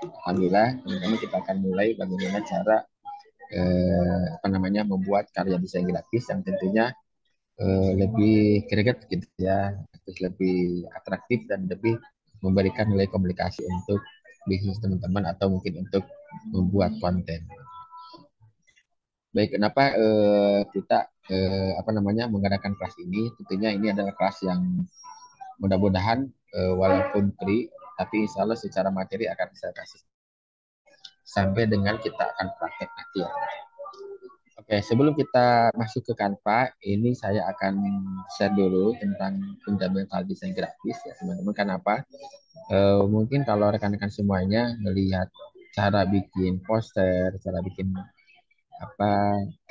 Alhamdulillah, teman-teman kita akan mulai bagaimana cara membuat karya desain grafis yang tentunya lebih greget gitu ya, terus lebih atraktif dan lebih memberikan nilai komunikasi untuk bisnis teman-teman atau mungkin untuk membuat konten. Baik, kenapa kita mengadakan kelas ini? Tentunya ini adalah kelas yang mudah-mudahan walaupun free, tapi insya Allah secara materi akan saya kasih sampai dengan kita akan praktek nanti ya. Oke, sebelum kita masuk ke Canva, ini saya akan share dulu tentang fundamental desain grafis ya teman-teman. Kenapa? Mungkin kalau rekan-rekan semuanya melihat cara bikin poster, cara bikin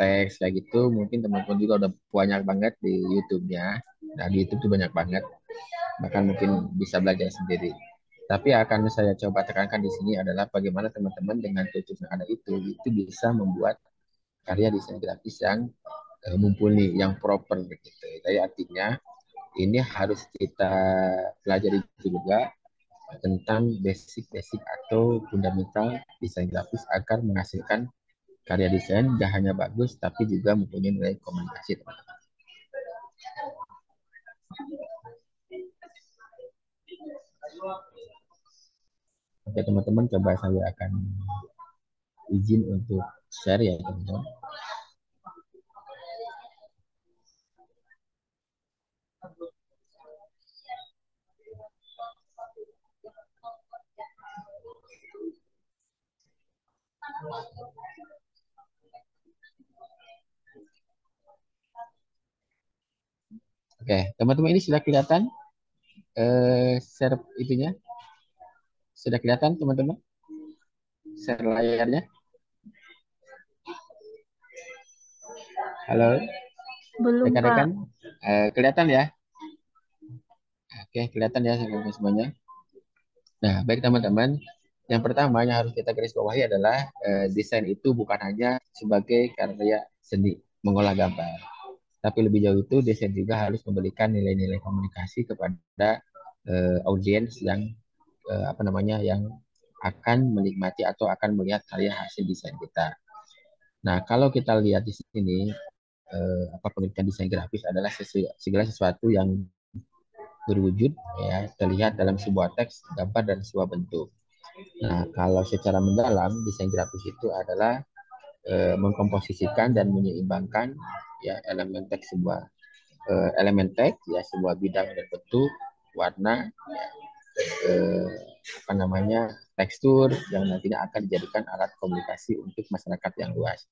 teks kayak gitu, mungkin teman-teman juga udah banyak banget di YouTube-nya. Nah, di YouTube tuh banyak banget, bahkan mungkin bisa belajar sendiri. Tapi akan saya coba tekankan di sini adalah bagaimana teman-teman dengan tools yang ada itu bisa membuat karya desain grafis yang mumpuni, yang proper begitu. Jadi artinya ini harus kita pelajari juga tentang basic-basic atau fundamental desain grafis agar menghasilkan karya desain gak hanya bagus tapi juga mempunyai nilai komunikasi teman-teman. Oke teman-teman, coba saya akan izin untuk share ya teman-teman. Oke teman-teman, ini sudah kelihatan share itunya? Sudah kelihatan teman-teman share layarnya? Halo Belum, Kak. rekan-rekan, kelihatan ya? Oke, kelihatan ya semuanya. Nah, baik teman-teman, yang pertama yang harus kita garis bawahi adalah desain itu bukan hanya sebagai karya seni mengolah gambar, tapi lebih jauh itu desain juga harus memberikan nilai-nilai komunikasi kepada audiens yang yang akan menikmati atau akan melihat karya hasil desain kita. Nah, kalau kita lihat di sini, pengertian desain grafis adalah segala sesuatu yang berwujud ya terlihat dalam sebuah teks, gambar dan sebuah bentuk. Nah, kalau secara mendalam desain grafis itu adalah mengkomposisikan dan menyeimbangkan ya elemen teks ya sebuah bidang dan bentuk, warna, ya, eh, tekstur yang nantinya akan dijadikan alat komunikasi untuk masyarakat yang luas.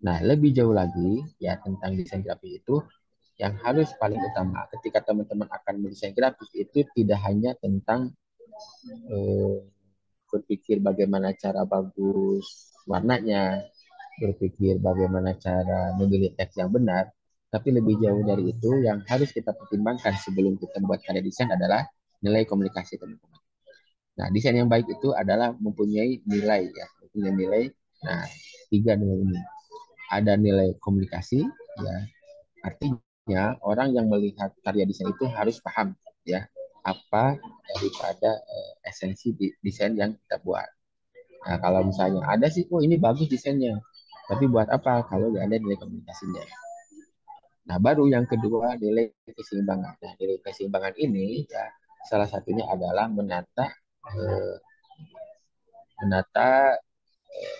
Nah, lebih jauh lagi ya tentang desain grafis itu yang harus paling utama ketika teman-teman akan mendesain grafis itu tidak hanya tentang eh, berpikir bagaimana cara bagus warnanya, berpikir bagaimana cara memilih teks yang benar, tapi lebih jauh dari itu yang harus kita pertimbangkan sebelum kita membuat karya desain adalah nilai komunikasi teman-teman. Nah, desain yang baik itu adalah mempunyai nilai ya, mempunyai nilai. Nah, tiga nilai ini. Ada nilai komunikasi ya, artinya orang yang melihat karya desain itu harus paham ya apa daripada esensi desain yang kita buat. Nah, kalau misalnya ada sih, oh ini bagus desainnya, tapi buat apa kalau nggak ada nilai komunikasinya? Nah, baru yang kedua nilai keseimbangan. Nah, nilai keseimbangan ini ya salah satunya adalah eh, menata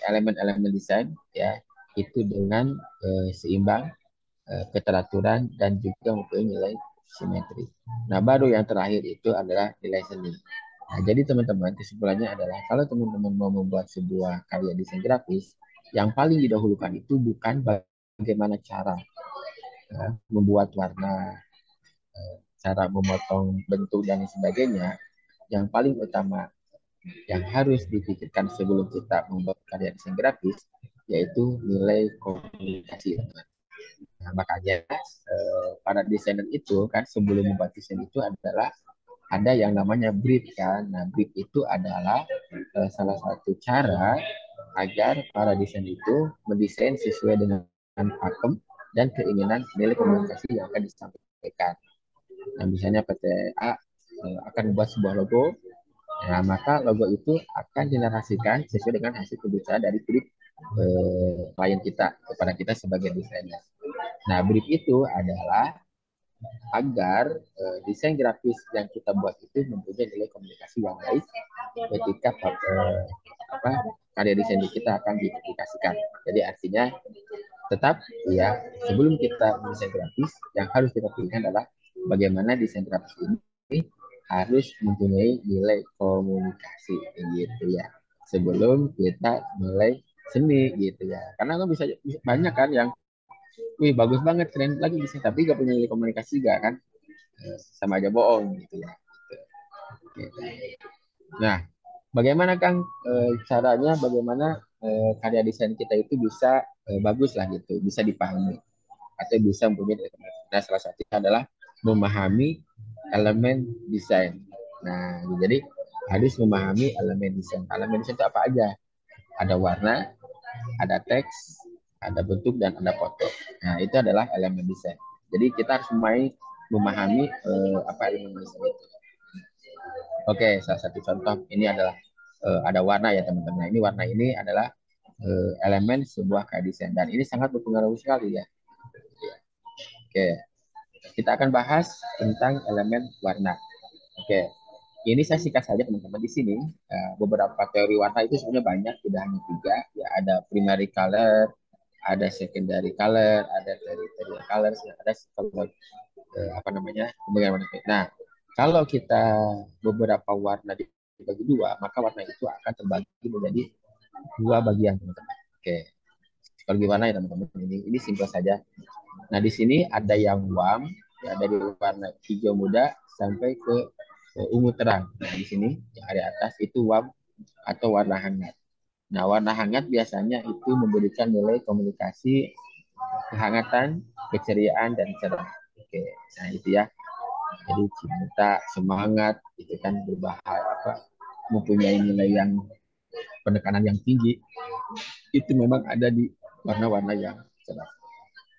elemen-elemen desain ya itu dengan seimbang, keteraturan dan juga mempunyai nilai simetri. Nah, baru yang terakhir itu adalah nilai seni. Nah, jadi teman-teman, kesimpulannya adalah kalau teman-teman mau membuat sebuah karya desain grafis, yang paling didahulukan itu bukan bagaimana cara membuat warna, cara memotong bentuk dan sebagainya. Yang paling utama yang harus dipikirkan sebelum kita membuat karya desain grafis yaitu nilai komunikasi. Nah, makanya para desainer itu kan sebelum membuat desain itu adalah ada yang namanya brief kan. Nah, brief itu adalah salah satu cara agar para desain itu mendesain sesuai dengan pakem dan keinginan nilai komunikasi yang akan disampaikan. Nah, misalnya PT A akan membuat sebuah logo. Nah, maka logo itu akan dinarasikan sesuai dengan hasil pembicaraan dari brief klien kita kepada kita sebagai desainer. Nah, brief itu adalah agar desain grafis yang kita buat itu mempunyai nilai komunikasi yang baik ketika apa karya desain kita akan dipublikasikan. Jadi artinya tetap ya sebelum kita mendesain grafis yang harus kita pilihkan adalah bagaimana desain grafis ini harus mempunyai nilai komunikasi gitu ya sebelum kita mulai seni gitu ya karena lo bisa banyak kan yang wih bagus banget keren lagi desain tapi gak punya nilai komunikasi gak kan. Sama aja bohong gitu ya. Gitu. Nah, bagaimana Kang caranya bagaimana karya desain kita itu bisa bagus lah gitu, bisa dipahami atau bisa mempunyai rekomendasi. Nah, salah satunya adalah memahami elemen desain. Nah, jadi harus memahami elemen desain. Elemen desain itu apa aja? Ada warna, ada teks, ada bentuk dan ada foto. Nah, itu adalah elemen desain. Jadi kita harus memahami apa elemen desain itu. Oke, salah satu contoh ini adalah ada warna ya teman-teman. Nah, ini warna ini adalah elemen sebuah karya desain dan ini sangat berpengaruh sekali ya. Oke, kita akan bahas tentang elemen warna. Oke, ini saya singkat saja teman-teman di sini. Beberapa teori warna itu sebenarnya banyak, tidak hanya tiga. Ya, ada primary color, ada secondary color, ada tertiary color, ada color apa namanya pembagian warna. Nah, kalau kita beberapa warna dibagi dua, maka warna itu akan terbagi menjadi dua bagian teman-teman. Oke, kalau gimana ya teman-teman ini simpel saja. Nah di sini ada yang warm, ya, dari warna hijau muda sampai ke ungu terang. Nah di sini yang ada atas itu warm atau warna hangat. Nah warna hangat biasanya itu memberikan nilai komunikasi kehangatan, keceriaan dan cerah. Oke, nah itu ya. Jadi cinta, semangat, itu kan berbahaya apa mempunyai nilai yang penekanan yang tinggi. Itu memang ada di warna-warna yang cerah.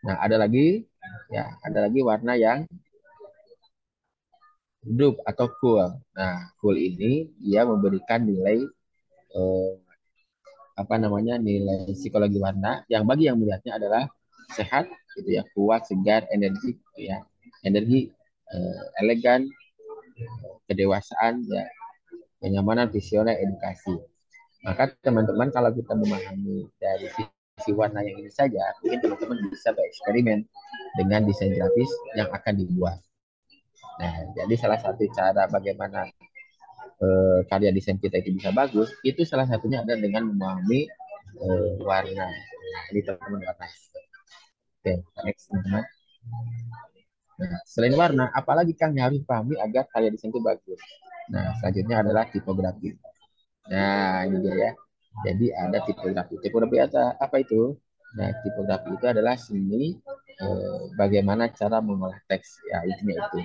Nah, ada lagi warna yang redup atau cool. Nah, cool ini dia memberikan nilai eh, apa namanya nilai psikologi warna yang bagi yang melihatnya adalah sehat, gitu ya, kuat, segar, energi, gitu ya, energi, elegan, kedewasaan, ya, kenyamanan, visioner, edukasi. Maka teman-teman kalau kita memahami dari sisi warna yang ini saja, mungkin teman-teman bisa bereksperimen dengan desain grafis yang akan dibuat. Nah, jadi salah satu cara bagaimana karya desain kita itu bisa bagus, itu salah satunya adalah dengan memahami warna. Nah, ini teman-teman warna. Oke, next teman-teman. Nah, selain warna, apalagi Kang yang harus dipahami agar karya desain itu bagus? Nah, selanjutnya adalah tipografi. Nah, ini dia ya. Jadi ada tipografi. Tipografi apa itu? Nah, tipografi itu adalah seni bagaimana cara mengolah teks. Ya, intinya itu.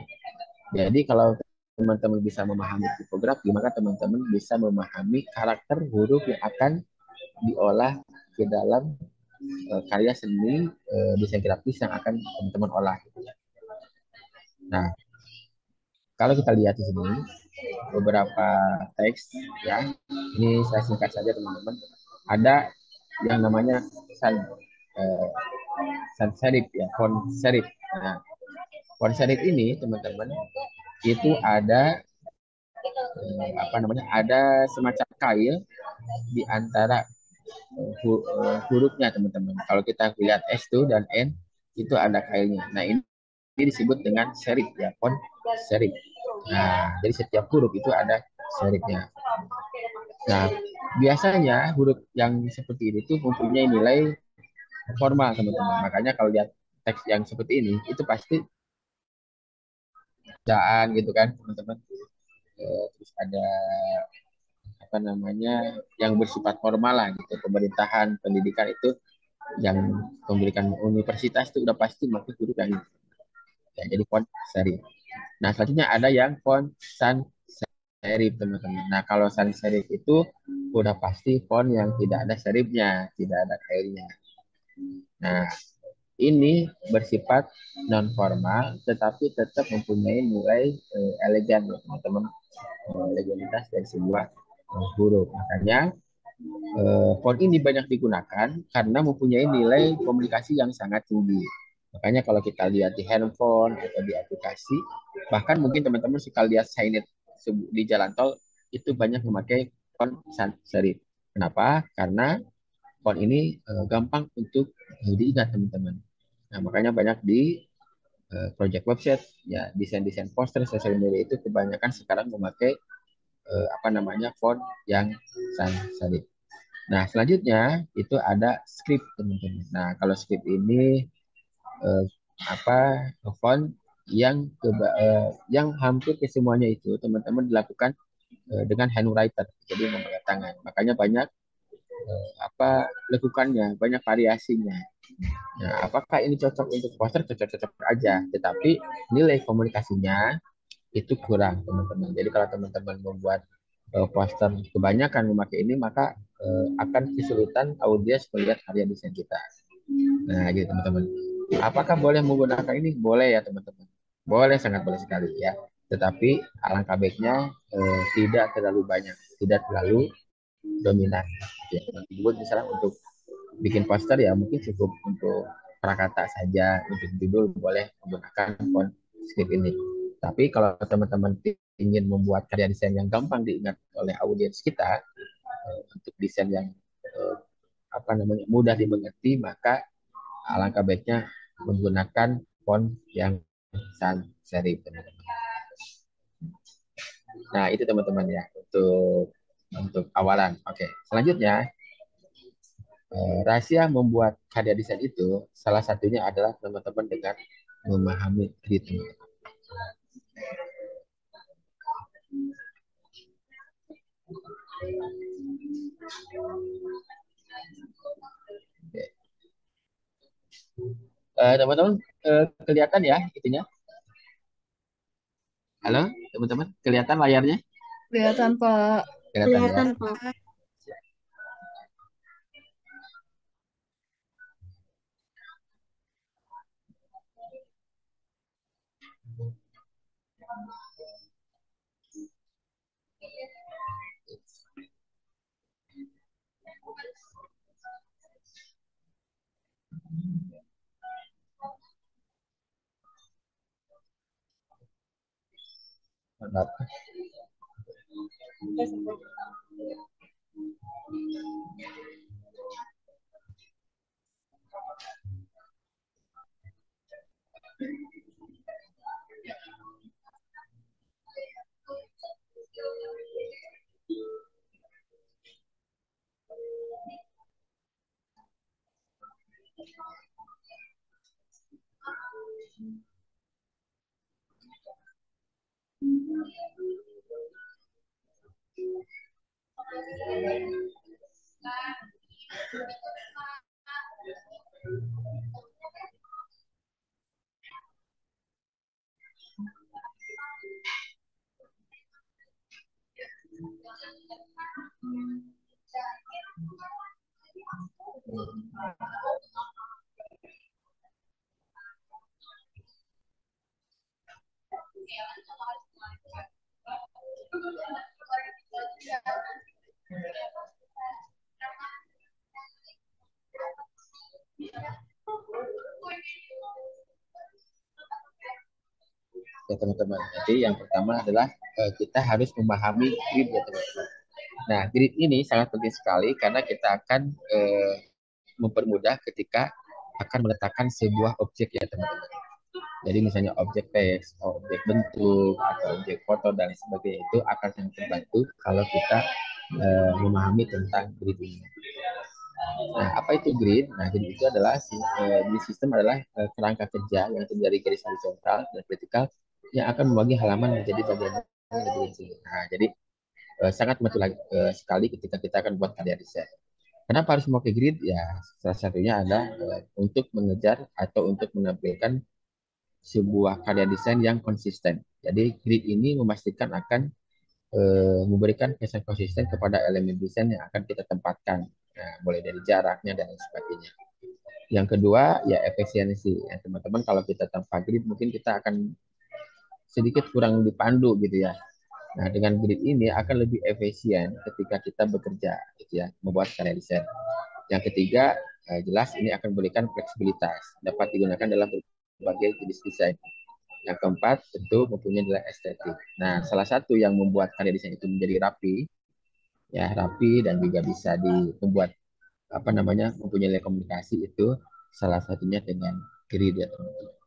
Jadi kalau teman-teman bisa memahami tipografi, maka teman-teman bisa memahami karakter huruf yang akan diolah ke dalam karya seni desain grafis yang akan teman-teman olah. Nah, kalau kita lihat di sini beberapa teks ya, ini saya singkat saja teman-teman. Ada yang namanya sans eh, sans serif ya, font serif. Nah, font serif ini teman-teman itu ada apa namanya ada semacam kail di antara hurufnya teman-teman. Kalau kita lihat S tuh dan N itu ada kailnya. Nah ini disebut dengan serif ya, font serif. Nah jadi setiap huruf itu ada serifnya. Nah biasanya huruf yang seperti ini tuh mempunyai nilai formal teman-teman. Makanya kalau lihat teks yang seperti ini itu pasti bacaan gitu kan teman-teman. Terus ada apa namanya yang bersifat formal lah gitu pemerintahan pendidikan itu yang memberikan universitas itu udah pasti masuk huruf yang ini. Ya, jadi font serif. Nah selanjutnya ada yang font sans serif teman-teman. Nah kalau sans serif itu udah pasti font yang tidak ada serifnya, tidak ada kairnya. Nah ini bersifat non formal tetapi tetap mempunyai nilai elegan ya teman-teman. legalitas dari sebuah huruf. Makanya font ini banyak digunakan karena mempunyai nilai komunikasi yang sangat tinggi. Makanya kalau kita lihat di handphone atau di aplikasi, bahkan mungkin teman-teman suka lihat signage di jalan tol, itu banyak memakai font sans serif. Kenapa? Karena font ini gampang untuk diingat teman-teman. Nah, makanya banyak di project website, ya desain-desain poster sosial media itu kebanyakan sekarang memakai apa namanya font yang sans serif. Nah, selanjutnya itu ada script teman-teman. Nah, kalau script ini eh, apa font yang hampir ke semuanya itu teman-teman dilakukan dengan handwriter, jadi memakai tangan. Makanya banyak apa lekukannya, banyak variasinya. Nah, apakah ini cocok untuk poster? Cocok-cocok aja, tetapi nilai komunikasinya itu kurang, teman-teman. Jadi kalau teman-teman membuat poster kebanyakan memakai ini, maka akan kesulitan audiens melihat karya desain kita. Nah, gitu teman-teman. Apakah boleh menggunakan ini? Boleh ya teman-teman. Boleh, sangat boleh sekali ya. Tetapi alangkah baiknya tidak terlalu banyak, tidak terlalu dominan. Ya, buat misalnya untuk bikin poster ya mungkin cukup untuk prakata saja, untuk judul boleh menggunakan font script ini. Tapi kalau teman-teman ingin membuat karya desain yang gampang diingat oleh audiens kita, untuk desain yang apa namanya mudah dimengerti, maka alangkah baiknya menggunakan font yang sans serif, teman-teman. Nah, itu teman-teman ya untuk awalan. Oke, selanjutnya rahasia membuat karya desain itu salah satunya adalah teman-teman dengan memahami ritme. Teman-teman kelihatan ya itunya? Halo, teman-teman, kelihatan layarnya? Kelihatan, Pak. Kelihatan ya. Kelihatan, Pak. Mantap. Ya teman-teman. Jadi yang pertama adalah kita harus memahami grid ya teman-teman. Nah, grid ini sangat penting sekali karena kita akan mempermudah ketika akan meletakkan sebuah objek ya teman-teman. Jadi misalnya objek teks, objek bentuk, atau objek foto dan sebagainya itu akan sangat terbantu kalau kita memahami tentang grid ini. Nah, apa itu grid? Nah, grid itu adalah grid sistem adalah kerangka kerja yang terdiri dari garis horizontal dan vertikal yang akan membagi halaman menjadi bagian yang lebih kecil. Nah, jadi sangat membantu sekali ketika kita akan buat karya desain. Kenapa harus memakai grid? Ya, salah satunya adalah untuk mengejar atau untuk menampilkan sebuah karya desain yang konsisten. Jadi grid ini memastikan akan memberikan kesan konsisten kepada elemen desain yang akan kita tempatkan. Nah, mulai dari jaraknya dan sebagainya. Yang kedua, ya efisiensi. Ya, teman-teman, kalau kita tanpa grid mungkin kita akan sedikit kurang dipandu gitu ya. Nah, dengan grid ini akan lebih efisien ketika kita bekerja, gitu ya, membuat karya desain. Yang ketiga, jelas ini akan memberikan fleksibilitas, dapat digunakan dalam berbagai jenis desain. Yang keempat, tentu mempunyai nilai estetik. Nah, salah satu yang membuat karya desain itu menjadi rapi, ya rapi dan juga bisa membuat apa namanya mempunyai nilai komunikasi itu salah satunya dengan grid ya teman-teman.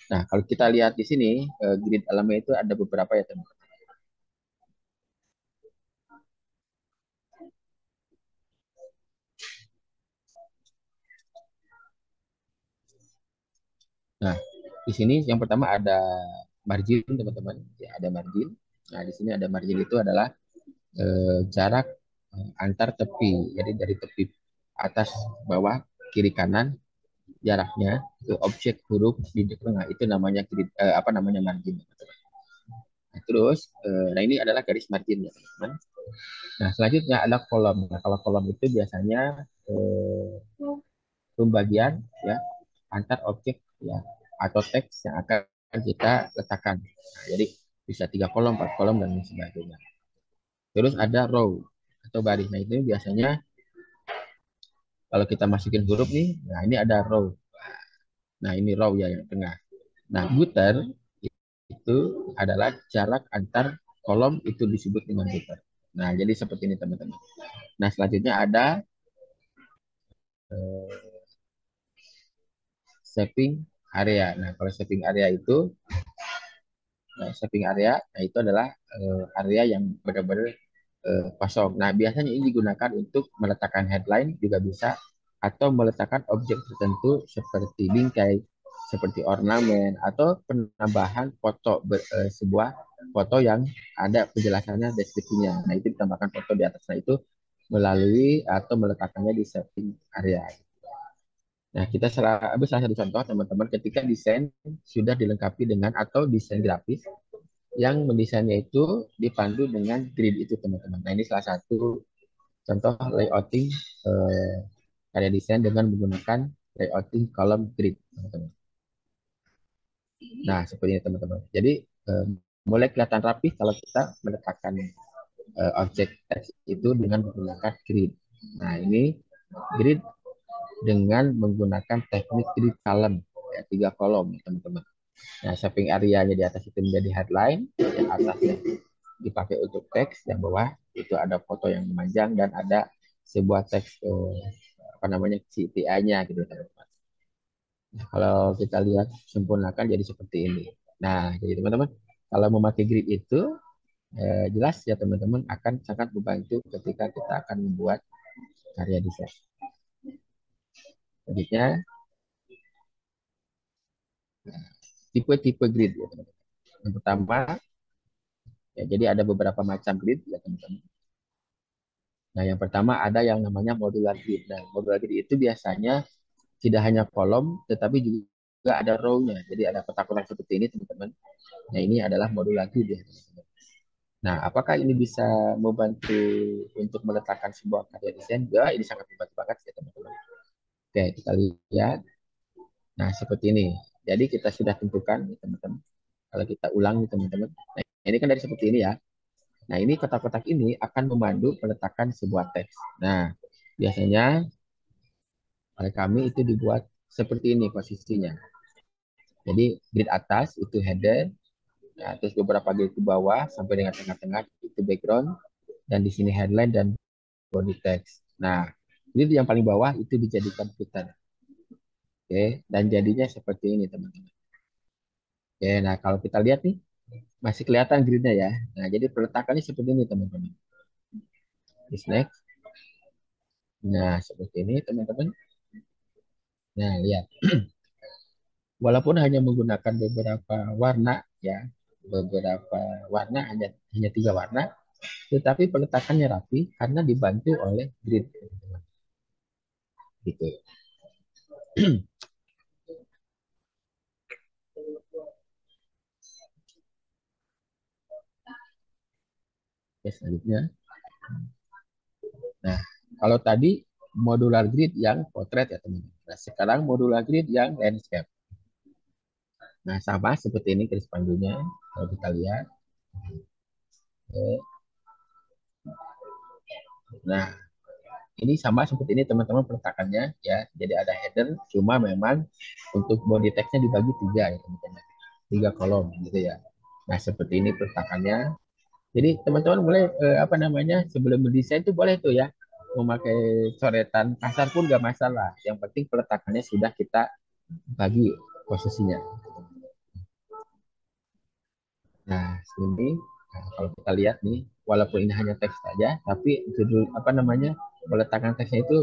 Nah, kalau kita lihat di sini grid alamnya itu ada beberapa ya teman-teman. Nah, di sini yang pertama ada margin teman-teman, ya ada margin. Nah, di sini ada margin itu adalah jarak antar tepi. Jadi dari tepi atas, bawah, kiri, kanan jaraknya ke objek huruf di tengah itu namanya apa namanya margin. Nah, terus, nah ini adalah garis margin ya teman-teman. Nah, selanjutnya ada kolom. Nah, kalau kolom itu biasanya eh, pembagian ya antar objek ya atau teks yang akan kita letakkan. Nah, jadi bisa 3 kolom, 4 kolom dan lain sebagainya. Terus ada row atau baris. Nah, itu biasanya kalau kita masukin huruf nih, nah ini ada row. Nah, ini row ya yang tengah. Nah, gutter itu adalah jarak antar kolom itu disebut dengan gutter. Nah, jadi seperti ini teman-teman. Nah, selanjutnya ada eh, shaping area. Nah, kalau shaping area itu, shaping area, nah itu adalah area yang benar-benar kosong. Nah, biasanya ini digunakan untuk meletakkan headline juga bisa, atau meletakkan objek tertentu seperti bingkai, seperti ornamen, atau penambahan foto, sebuah foto yang ada penjelasannya, deskripsinya. Nah, itu ditambahkan foto di atasnya itu melalui atau meletakkannya di shaping area. Nah, kita ambil salah satu contoh teman-teman ketika desain sudah dilengkapi dengan atau desain grafis yang mendesainnya itu dipandu dengan grid itu teman-teman. Nah, ini salah satu contoh layouting karya desain dengan menggunakan layouting kolom grid teman-teman. Nah, seperti ini teman-teman. Jadi mulai kelihatan rapi kalau kita meletakkan objek teks itu dengan menggunakan grid. Nah, ini grid dengan menggunakan teknik grid column ya, 3 kolom teman-teman. Nah, shaping area-nya di atas itu menjadi headline, yang atasnya dipakai untuk teks, yang bawah itu ada foto yang memanjang dan ada sebuah teks apa namanya CTA-nya gitu teman-teman. Nah, kalau kita lihat sempurnakan jadi seperti ini. Nah, jadi teman-teman kalau memakai grid itu jelas ya teman-teman akan sangat membantu ketika kita akan membuat karya desain. Selanjutnya tipe-tipe grid ya teman-teman. Yang pertama ya, jadi ada beberapa macam grid ya teman-teman. Nah, yang pertama ada yang namanya modular grid. Nah, modular grid itu biasanya tidak hanya kolom, tetapi juga ada row-nya. Jadi ada kotak-kotak seperti ini, teman-teman. Nah, ini adalah modular grid ya, teman-teman. Nah, apakah ini bisa membantu untuk meletakkan sebuah karya desain? Ya, ini sangat membantu banget ya, teman-teman. Oke, kita lihat. Nah, seperti ini. Jadi kita sudah tentukan, teman-teman. Kalau kita ulang, teman-teman. Nah, ini kan dari seperti ini ya. Nah, ini kotak-kotak ini akan memandu peletakan sebuah teks. Nah, biasanya oleh kami itu dibuat seperti ini posisinya. Jadi grid atas itu header, nah, terus beberapa grid ke bawah sampai dengan tengah-tengah itu background, dan di sini headline dan body text. Nah, grid yang paling bawah itu dijadikan footer. Oke, dan jadinya seperti ini teman-teman. Oke, nah kalau kita lihat nih masih kelihatan gridnya ya. Nah, jadi peletakannya seperti ini teman-teman. This next. Nah, seperti ini teman-teman. Nah, lihat. Walaupun hanya menggunakan beberapa warna ya, beberapa warna hanya hanya 3 warna, tetapi peletakannya rapi karena dibantu oleh grid gitu. Oke, selanjutnya. Nah, kalau tadi modular grid yang portrait ya teman-teman. Nah, sekarang modular grid yang landscape. Nah, sama seperti ini garis pandunya kalau kita lihat. Oke. Nah, ini sama seperti ini teman-teman peletakannya ya. Jadi ada header, cuma memang untuk body text-nya dibagi tiga ya teman-teman. Tiga kolom gitu ya. Nah, seperti ini peletakannya. Jadi teman-teman boleh apa namanya sebelum mendesain itu boleh tuh ya memakai coretan kasar pun gak masalah. Yang penting peletakannya sudah kita bagi posisinya. Nah, sini kalau kita lihat nih, walaupun ini hanya teks saja, tapi judul apa namanya peletakan teksnya itu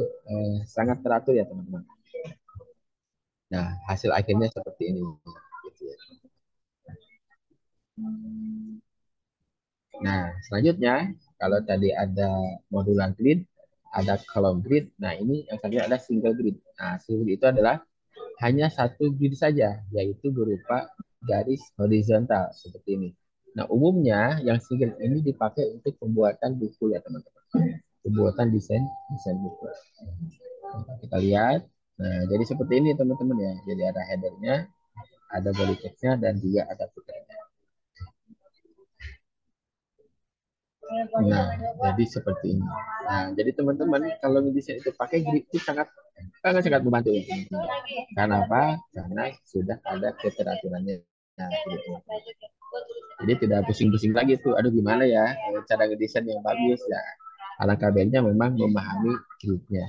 sangat teratur ya teman-teman. Nah, hasil akhirnya seperti ini. Gitu ya. Nah, selanjutnya kalau tadi ada modular grid, ada column grid. Nah, ini yang tadi ada single grid. Nah, single grid itu adalah hanya satu grid saja, yaitu berupa garis horizontal seperti ini. Nah, umumnya yang single ini dipakai untuk pembuatan buku ya teman-teman. Pembuatan desain desain buku. Nah, kita lihat. Nah, jadi seperti ini teman-teman ya. Jadi ada headernya, ada body text-nya, dan juga ada footer-nya. Nah, jadi seperti ini. Nah, jadi teman-teman kalau desain itu pakai grid itu sangat sangat sangat membantu ya. Karena apa? Karena sudah ada keteraturannya. Nah, gitu. Jadi tidak pusing-pusing lagi tuh. Aduh gimana ya cara ngedesain yang bagus ya. Alangkah baiknya memang memahami gridnya.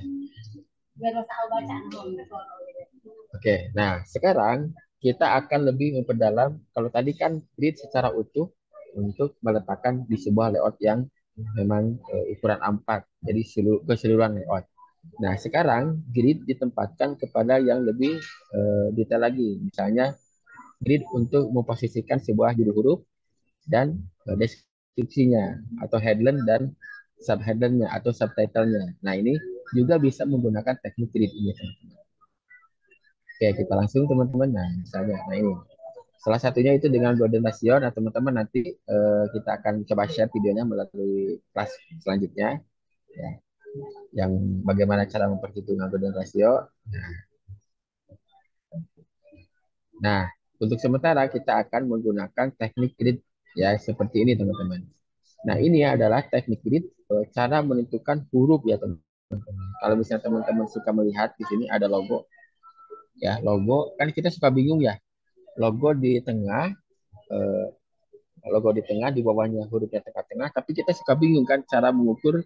Oke, nah sekarang kita akan lebih memperdalam. Kalau tadi kan grid secara utuh untuk meletakkan di sebuah layout yang memang ukuran A4, jadi keseluruhan layout. Nah sekarang grid ditempatkan kepada yang lebih detail lagi. Misalnya grid untuk memposisikan sebuah judul huruf dan deskripsinya atau headline dan subheadline-nya atau subtitle-nya. Nah ini juga bisa menggunakan teknik grid ini. Oke, kita langsung teman-teman. Nah, misalnya, nah ini. Salah satunya itu dengan Golden Ratio. Nah, teman-teman nanti kita akan coba share videonya melalui kelas selanjutnya. Ya, yang bagaimana cara memperhitungkan Golden Ratio. Nah, untuk sementara kita akan menggunakan teknik grid ya seperti ini teman-teman. Nah, ini adalah teknik grid cara menentukan huruf ya teman-teman. Kalau misalnya teman-teman suka melihat di sini ada logo ya, logo kan kita suka bingung ya. Logo di tengah eh, logo di tengah, di bawahnya hurufnya tengah-tengah, tapi kita suka bingung kan cara mengukur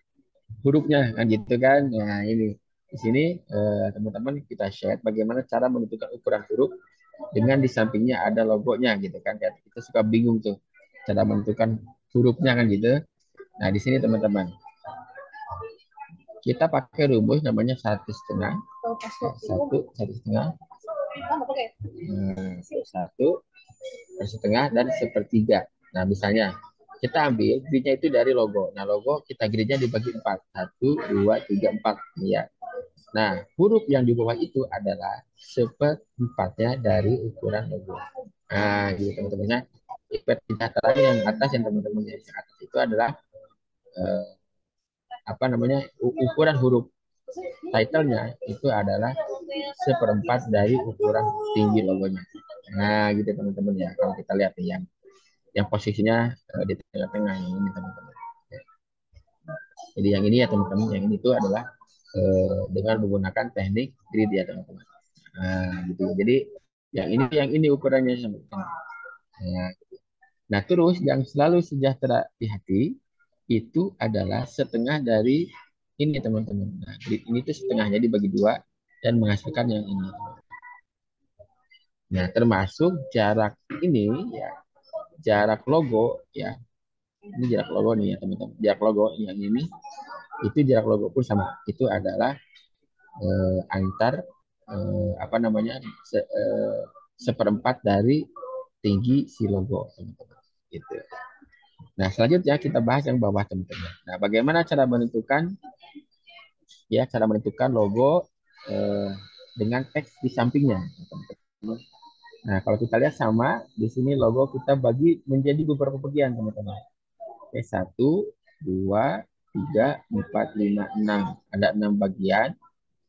hurufnya kan gitu kan. Nah, ini di sini teman-teman kita share bagaimana cara menentukan ukuran huruf dengan di sampingnya ada logonya gitu kan. Dan kita suka bingung tuh cara menentukan hurufnya kan gitu. Nah, di sini teman-teman kita pakai rumus namanya 1,5 satu setengah satu setengah dan sepertiga. Nah, misalnya kita ambil gridnya itu dari logo. Nah, logo kita gridnya dibagi 4. 1, 2, 3, 4. Ya. Nah, huruf yang di bawah itu adalah seperempatnya dari ukuran logo. Nah, gitu teman-temannya. Seperti yang atas yang teman-teman lihat di atas itu adalah eh, apa namanya ukuran huruf title-nya itu adalah seperempat dari ukuran tinggi logonya. Nah, gitu teman-teman ya. Kalau kita lihat nih yang posisinya di tengah-tengah yang ini teman-teman. Jadi yang ini ya teman-teman, yang ini tuh adalah dengan menggunakan teknik grid ya teman-teman. Nah, gitu. Jadi yang ini ukurannya teman-teman. Nah, nah, terus yang selalu sejahtera di hati itu adalah setengah dari ini teman-teman. Nah, grid ini tuh setengahnya dibagi dua dan menghasilkan yang ini. Nah, termasuk jarak ini ya, jarak logo ya. Ini jarak logo nih ya teman-teman. Jarak logo yang ini itu jarak logo pun sama. Itu adalah antar apa namanya seperempat dari tinggi si logo teman-teman. Gitu. Nah selanjutnya kita bahas yang bawah teman-teman. Nah bagaimana cara menentukan logo eh, dengan teks di sampingnya, teman-teman. Nah kalau kita lihat sama di sini logo kita bagi menjadi beberapa bagian teman-teman. Oke, 1, 2, 3, 4, 5, 6. Ada 6 bagian.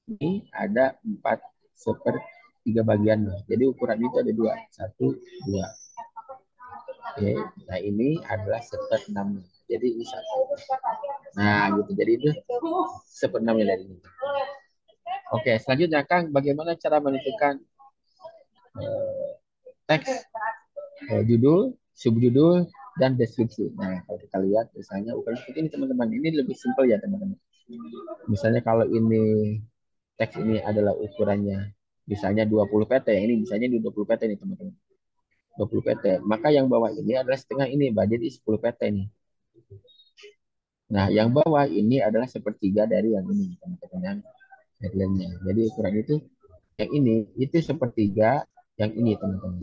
Ini ada 4/3 bagian. Jadi ukuran itu ada dua. 1, 2. Oke, nah ini adalah seperenamnya. Jadi ini satu. Nah, gitu. Jadi itu seperenamnya dari ini. Oke, selanjutnya Kang, bagaimana cara menentukan eh, teks, judul, subjudul, dan deskripsi. Nah, kalau kita lihat misalnya ukuran seperti ini teman-teman, ini lebih simpel ya teman-teman. Misalnya kalau ini teks ini adalah ukurannya misalnya 20 pt, ini misalnya di 20 pt ini teman-teman. 20 pt. Maka yang bawah ini adalah setengah ini, Mbak. Jadi 10 pt ini. Nah, yang bawah ini adalah sepertiga dari yang ini, teman-teman, yang headline-nya. Jadi ukuran itu yang ini itu sepertiga yang ini, teman-teman.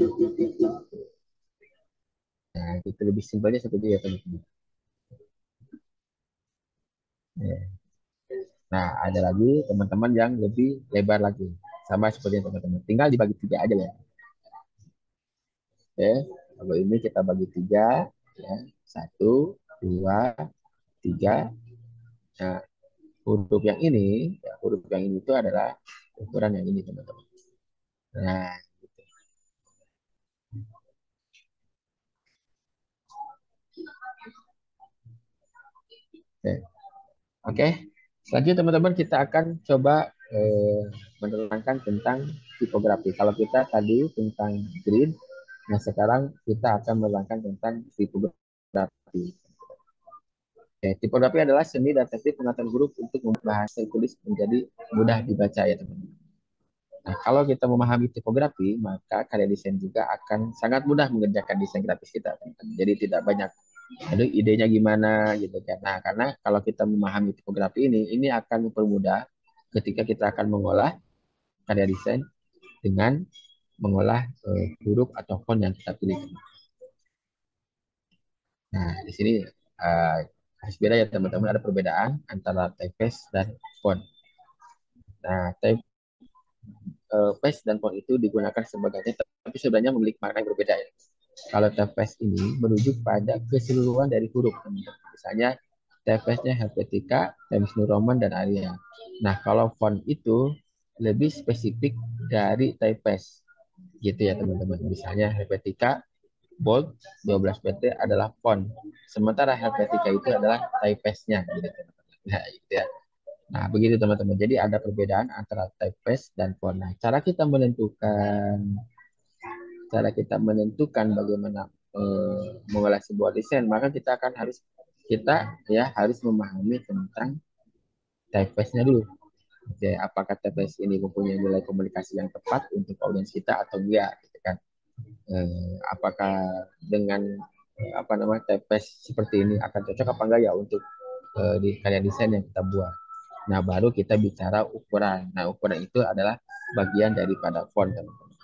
Nah, itu lebih simpelnya seperti itu ya, teman-teman. Ya. Nah, ada lagi teman-teman yang lebih lebar lagi. Sama seperti teman-teman. Tinggal dibagi tiga aja ya. Oke, kalau ini kita bagi tiga, ya. Satu, dua, tiga. Nah, huruf yang ini, ya, huruf yang ini itu adalah ukuran yang ini, teman-teman. Nah, oke. Oke. Selanjutnya teman-teman kita akan coba menerangkan tentang tipografi. Kalau kita tadi tentang grid, nah sekarang kita akan menerangkan tentang tipografi. Oke, tipografi adalah seni dan teknik pengaturan huruf untuk membuat bahasa tulis menjadi mudah dibaca ya teman-teman. Nah, kalau kita memahami tipografi, maka karya desain juga akan sangat mudah mengerjakan desain grafis kita, teman-teman. Jadi tidak banyak, aduh idenya gimana gitu kan. Nah, karena kalau kita memahami tipografi ini akan mempermudah ketika kita akan mengolah karya desain dengan mengolah huruf atau font yang kita pilih. Nah, di sini uh, harus beda ya teman-teman, ada perbedaan antara typeface dan font. Nah, typeface dan font itu digunakan sebagai tapi sebenarnya memiliki makna yang berbeda ya. Kalau typeface ini merujuk pada keseluruhan dari huruf. Misalnya typeface-nya Helvetica, Times New Roman, dan Arial. Nah, kalau font itu lebih spesifik dari typeface. Gitu ya teman-teman. Misalnya Helvetica Bold 12 pt adalah font. Sementara Helvetica itu adalah typeface-nya. Gitu, nah, gitu ya. Nah, begitu teman-teman. Jadi ada perbedaan antara typeface dan font. Nah, cara kita menentukan bagaimana mengolah sebuah desain, maka kita harus memahami tentang typeface-nya dulu. Oke, apakah typeface ini mempunyai nilai komunikasi yang tepat untuk audiens kita atau enggak, gitu kan? Apakah dengan apa namanya typeface seperti ini akan cocok apa enggak ya untuk di karya desain yang kita buat. Nah, baru kita bicara ukuran. Nah, ukuran itu adalah bagian daripada font, teman-teman.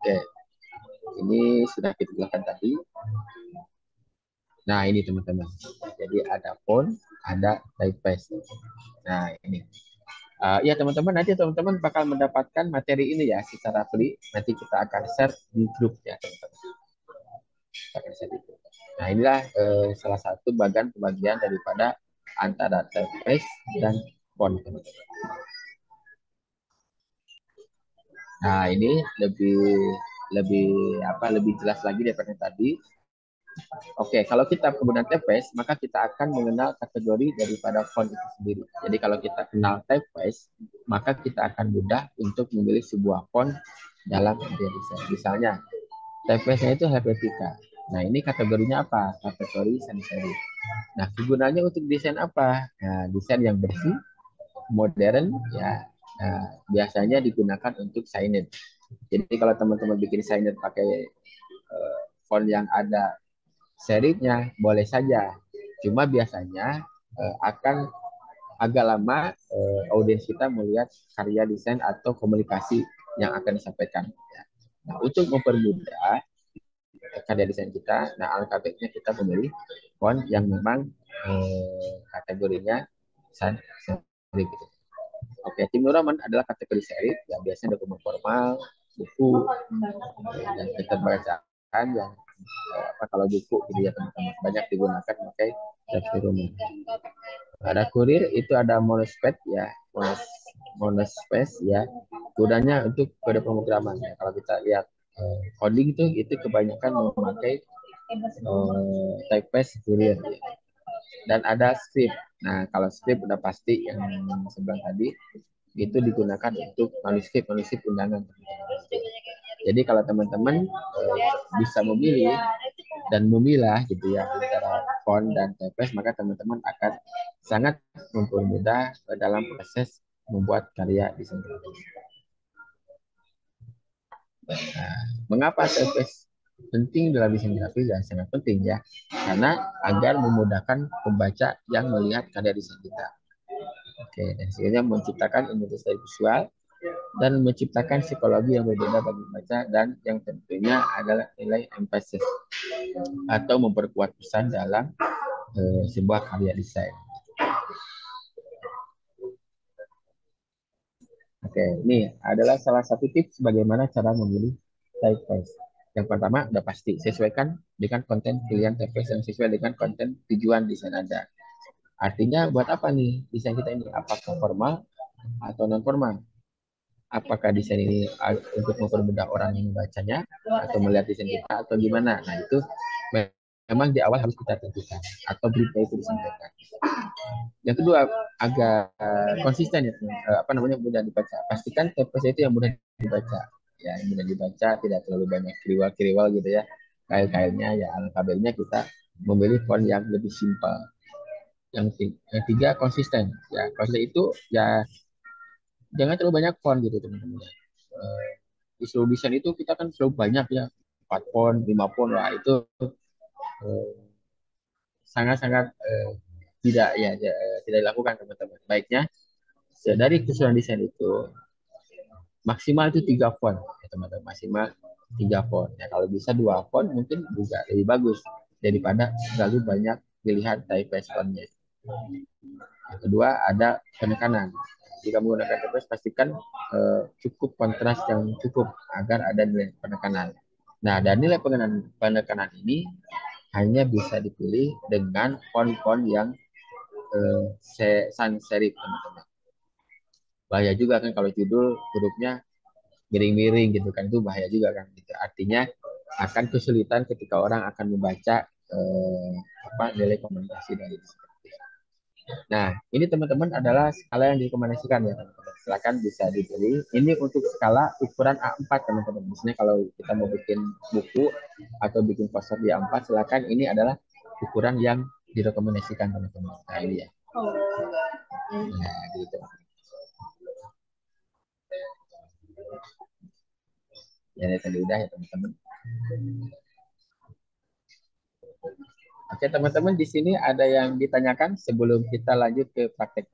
Oke, ini sudah kita jelaskan tadi. Nah, ini teman-teman. Jadi ada font, ada typeface. Nah, ini. Ya teman-teman, nanti teman-teman bakal mendapatkan materi ini ya secara free. Nanti kita akan share di grup ya teman-teman. Nah, inilah salah satu bagian daripada antara typeface dan font, teman-teman. Nah, ini lebih lebih lebih jelas lagi daripada tadi. Oke, kalau kita penggunaan typeface, maka kita akan mengenal kategori daripada font itu sendiri. Jadi kalau kita kenal typeface, maka kita akan mudah untuk memilih sebuah font dalam media desain. Misalnya, typeface-nya itu Helvetica. Nah, ini kategorinya apa? Kategori sans serif. Nah, kegunaannya untuk desain apa? Nah, desain yang bersih, modern, ya. Nah, biasanya digunakan untuk signage. Jadi kalau teman-teman bikin signage pakai font yang ada serifnya boleh saja. Cuma biasanya akan agak lama audiens kita melihat karya desain atau komunikasi yang akan disampaikan. Nah, untuk mempermudah karya desain kita, nah alangkah baiknya kita memilih font yang memang kategorinya sans serif. Oke, Tim Nuraman adalah kategori serif yang biasanya dokumen formal, buku, dan keterbacaan yang kalau buku gitu ya teman-teman banyak digunakan pakai teks rumah. Ada kurir itu ada monospec ya, monospace ya. Gunanya untuk kode pemrograman ya. Kalau kita lihat coding itu kebanyakan memakai typeface Fourier ya. Dan ada script. Nah, kalau script udah pasti yang sebelah tadi itu digunakan untuk manuskrip undangan. Jadi kalau teman-teman bisa memilih dan memilah gitu ya antara font dan typeface, maka teman-teman akan sangat mempermudah dalam proses membuat karya desain grafis. Nah, mengapa typeface penting dalam desain grafis? Dan sangat penting ya, karena agar memudahkan pembaca yang melihat karya desain kita. Oke, dan sehingga menciptakan identitas visual dan menciptakan psikologi yang berbeda bagi pembaca, dan yang tentunya adalah nilai emphasis atau memperkuat pesan dalam sebuah karya desain. Oke, ini adalah salah satu tips bagaimana cara memilih typeface. Yang pertama, udah pasti sesuaikan dengan konten pilihan typeface yang sesuai dengan konten tujuan desain Anda. Artinya buat apa nih desain kita ini? Apakah formal atau non formal? Apakah desain ini untuk mempermudah orang yang membacanya atau melihat desain kita atau gimana? Nah, itu memang di awal harus kita tentukan atau berita itu disampaikan. Yang kedua, agak konsisten ya, apa namanya, mudah dibaca. Pastikan TPS itu yang mudah dibaca, ya yang mudah dibaca, tidak terlalu banyak kiriwal-kiriwal gitu ya. Kail-kailnya ya, alfabetnya kita memilih font yang lebih simpel. Yang tiga, konsisten. Ya, konsisten itu ya jangan terlalu banyak font gitu teman-teman. Di seluruh desain itu kita kan selalu banyak ya, 4 font, 5 font, lah itu eh, sangat-sangat tidak ya, tidak dilakukan teman-teman. Baiknya dari keseluruhan desain itu maksimal itu 3 font ya teman-teman, maksimal 3 font ya, kalau bisa 2 font mungkin juga lebih bagus daripada terlalu banyak pilihan typeface fontnya. Yang kedua, ada penekanan. Jika menggunakan typeface, pastikan cukup kontras yang cukup agar ada nilai penekanan. Nah, dan nilai penekanan ini hanya bisa dipilih dengan font-font yang sans serif teman-teman. Bahaya juga kan kalau judul hurufnya miring-miring gitu kan, itu bahaya juga kan gitu. Artinya akan kesulitan ketika orang akan membaca nilai komunikasi dari itu. Nah, ini teman-teman adalah skala yang direkomendasikan ya teman-teman. Silakan bisa dibeli. Ini untuk skala ukuran A4 teman-teman. Misalnya kalau kita mau bikin buku atau bikin poster di A4, silakan, ini adalah ukuran yang direkomendasikan teman-teman. Nah, ini ya. Nah, gitu. Ya, tadi udah ya teman-teman. Oke teman-teman, di sini ada yang ditanyakan sebelum kita lanjut ke praktek.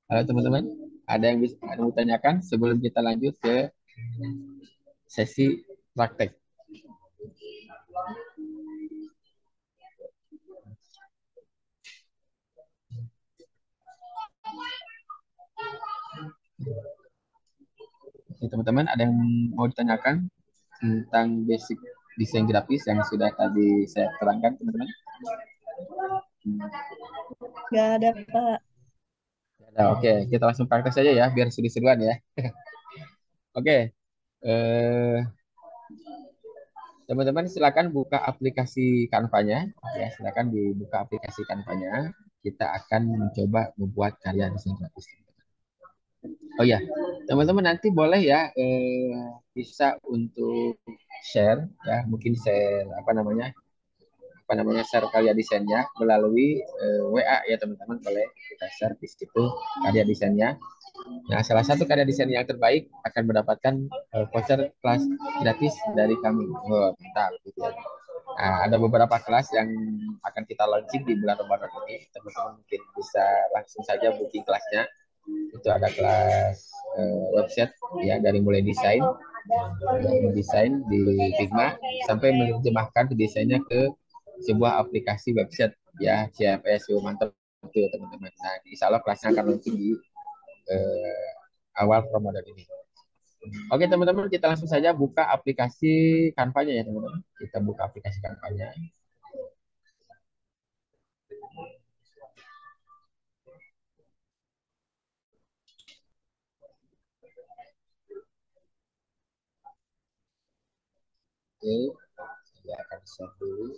Halo teman-teman, ada yang bisa ditanyakan sebelum kita lanjut ke sesi praktek. Teman-teman, ada yang mau ditanyakan tentang basic desain grafis yang sudah tadi saya terangkan, teman-teman? Nggak ada, Pak. Nah, oke, kita langsung praktek saja ya, biar seru-seruan ya. Oke, teman-teman silakan buka aplikasi Canva-nya, ya silakan dibuka aplikasi Canva-nya. Kita akan mencoba membuat karya desain grafis. Oh ya, teman-teman nanti boleh ya bisa untuk share ya, mungkin share share karya desainnya melalui WA ya teman-teman, boleh kita share di situ karya desainnya. Nah, salah satu karya desain yang terbaik akan mendapatkan voucher kelas gratis dari kami. Oh, mantap gitu ya. Nah, ada beberapa kelas yang akan kita launching di bulan Ramadan ini. Teman-teman mungkin bisa langsung saja booking kelasnya. Itu ada kelas website ya, dari mulai desain di Figma sampai menerjemahkan desainnya ke sebuah aplikasi website ya, CMS. Mantap itu teman-teman. Nah, insya Allah kelasnya akan launching di awal Ramadan ini. Oke teman-teman, kita langsung saja buka aplikasi Canva-nya ya teman-teman. Kita buka aplikasi Canva-nya. Oke, saya akan share dulu.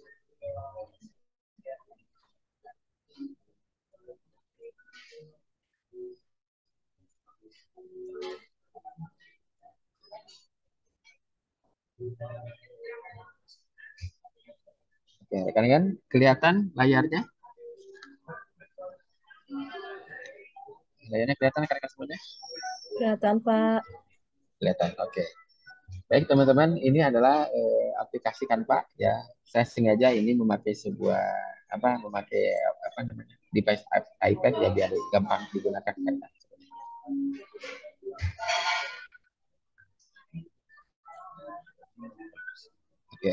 Oke, rekan-rekan, kelihatan layarnya? Layarnya kelihatan rekan-rekan semuanya? Kelihatan, Pak. Kelihatan, oke. Baik teman-teman, ini adalah aplikasi Canva ya. Saya sengaja ini memakai sebuah memakai apa namanya device iPad ya biar gampang digunakan. Oke.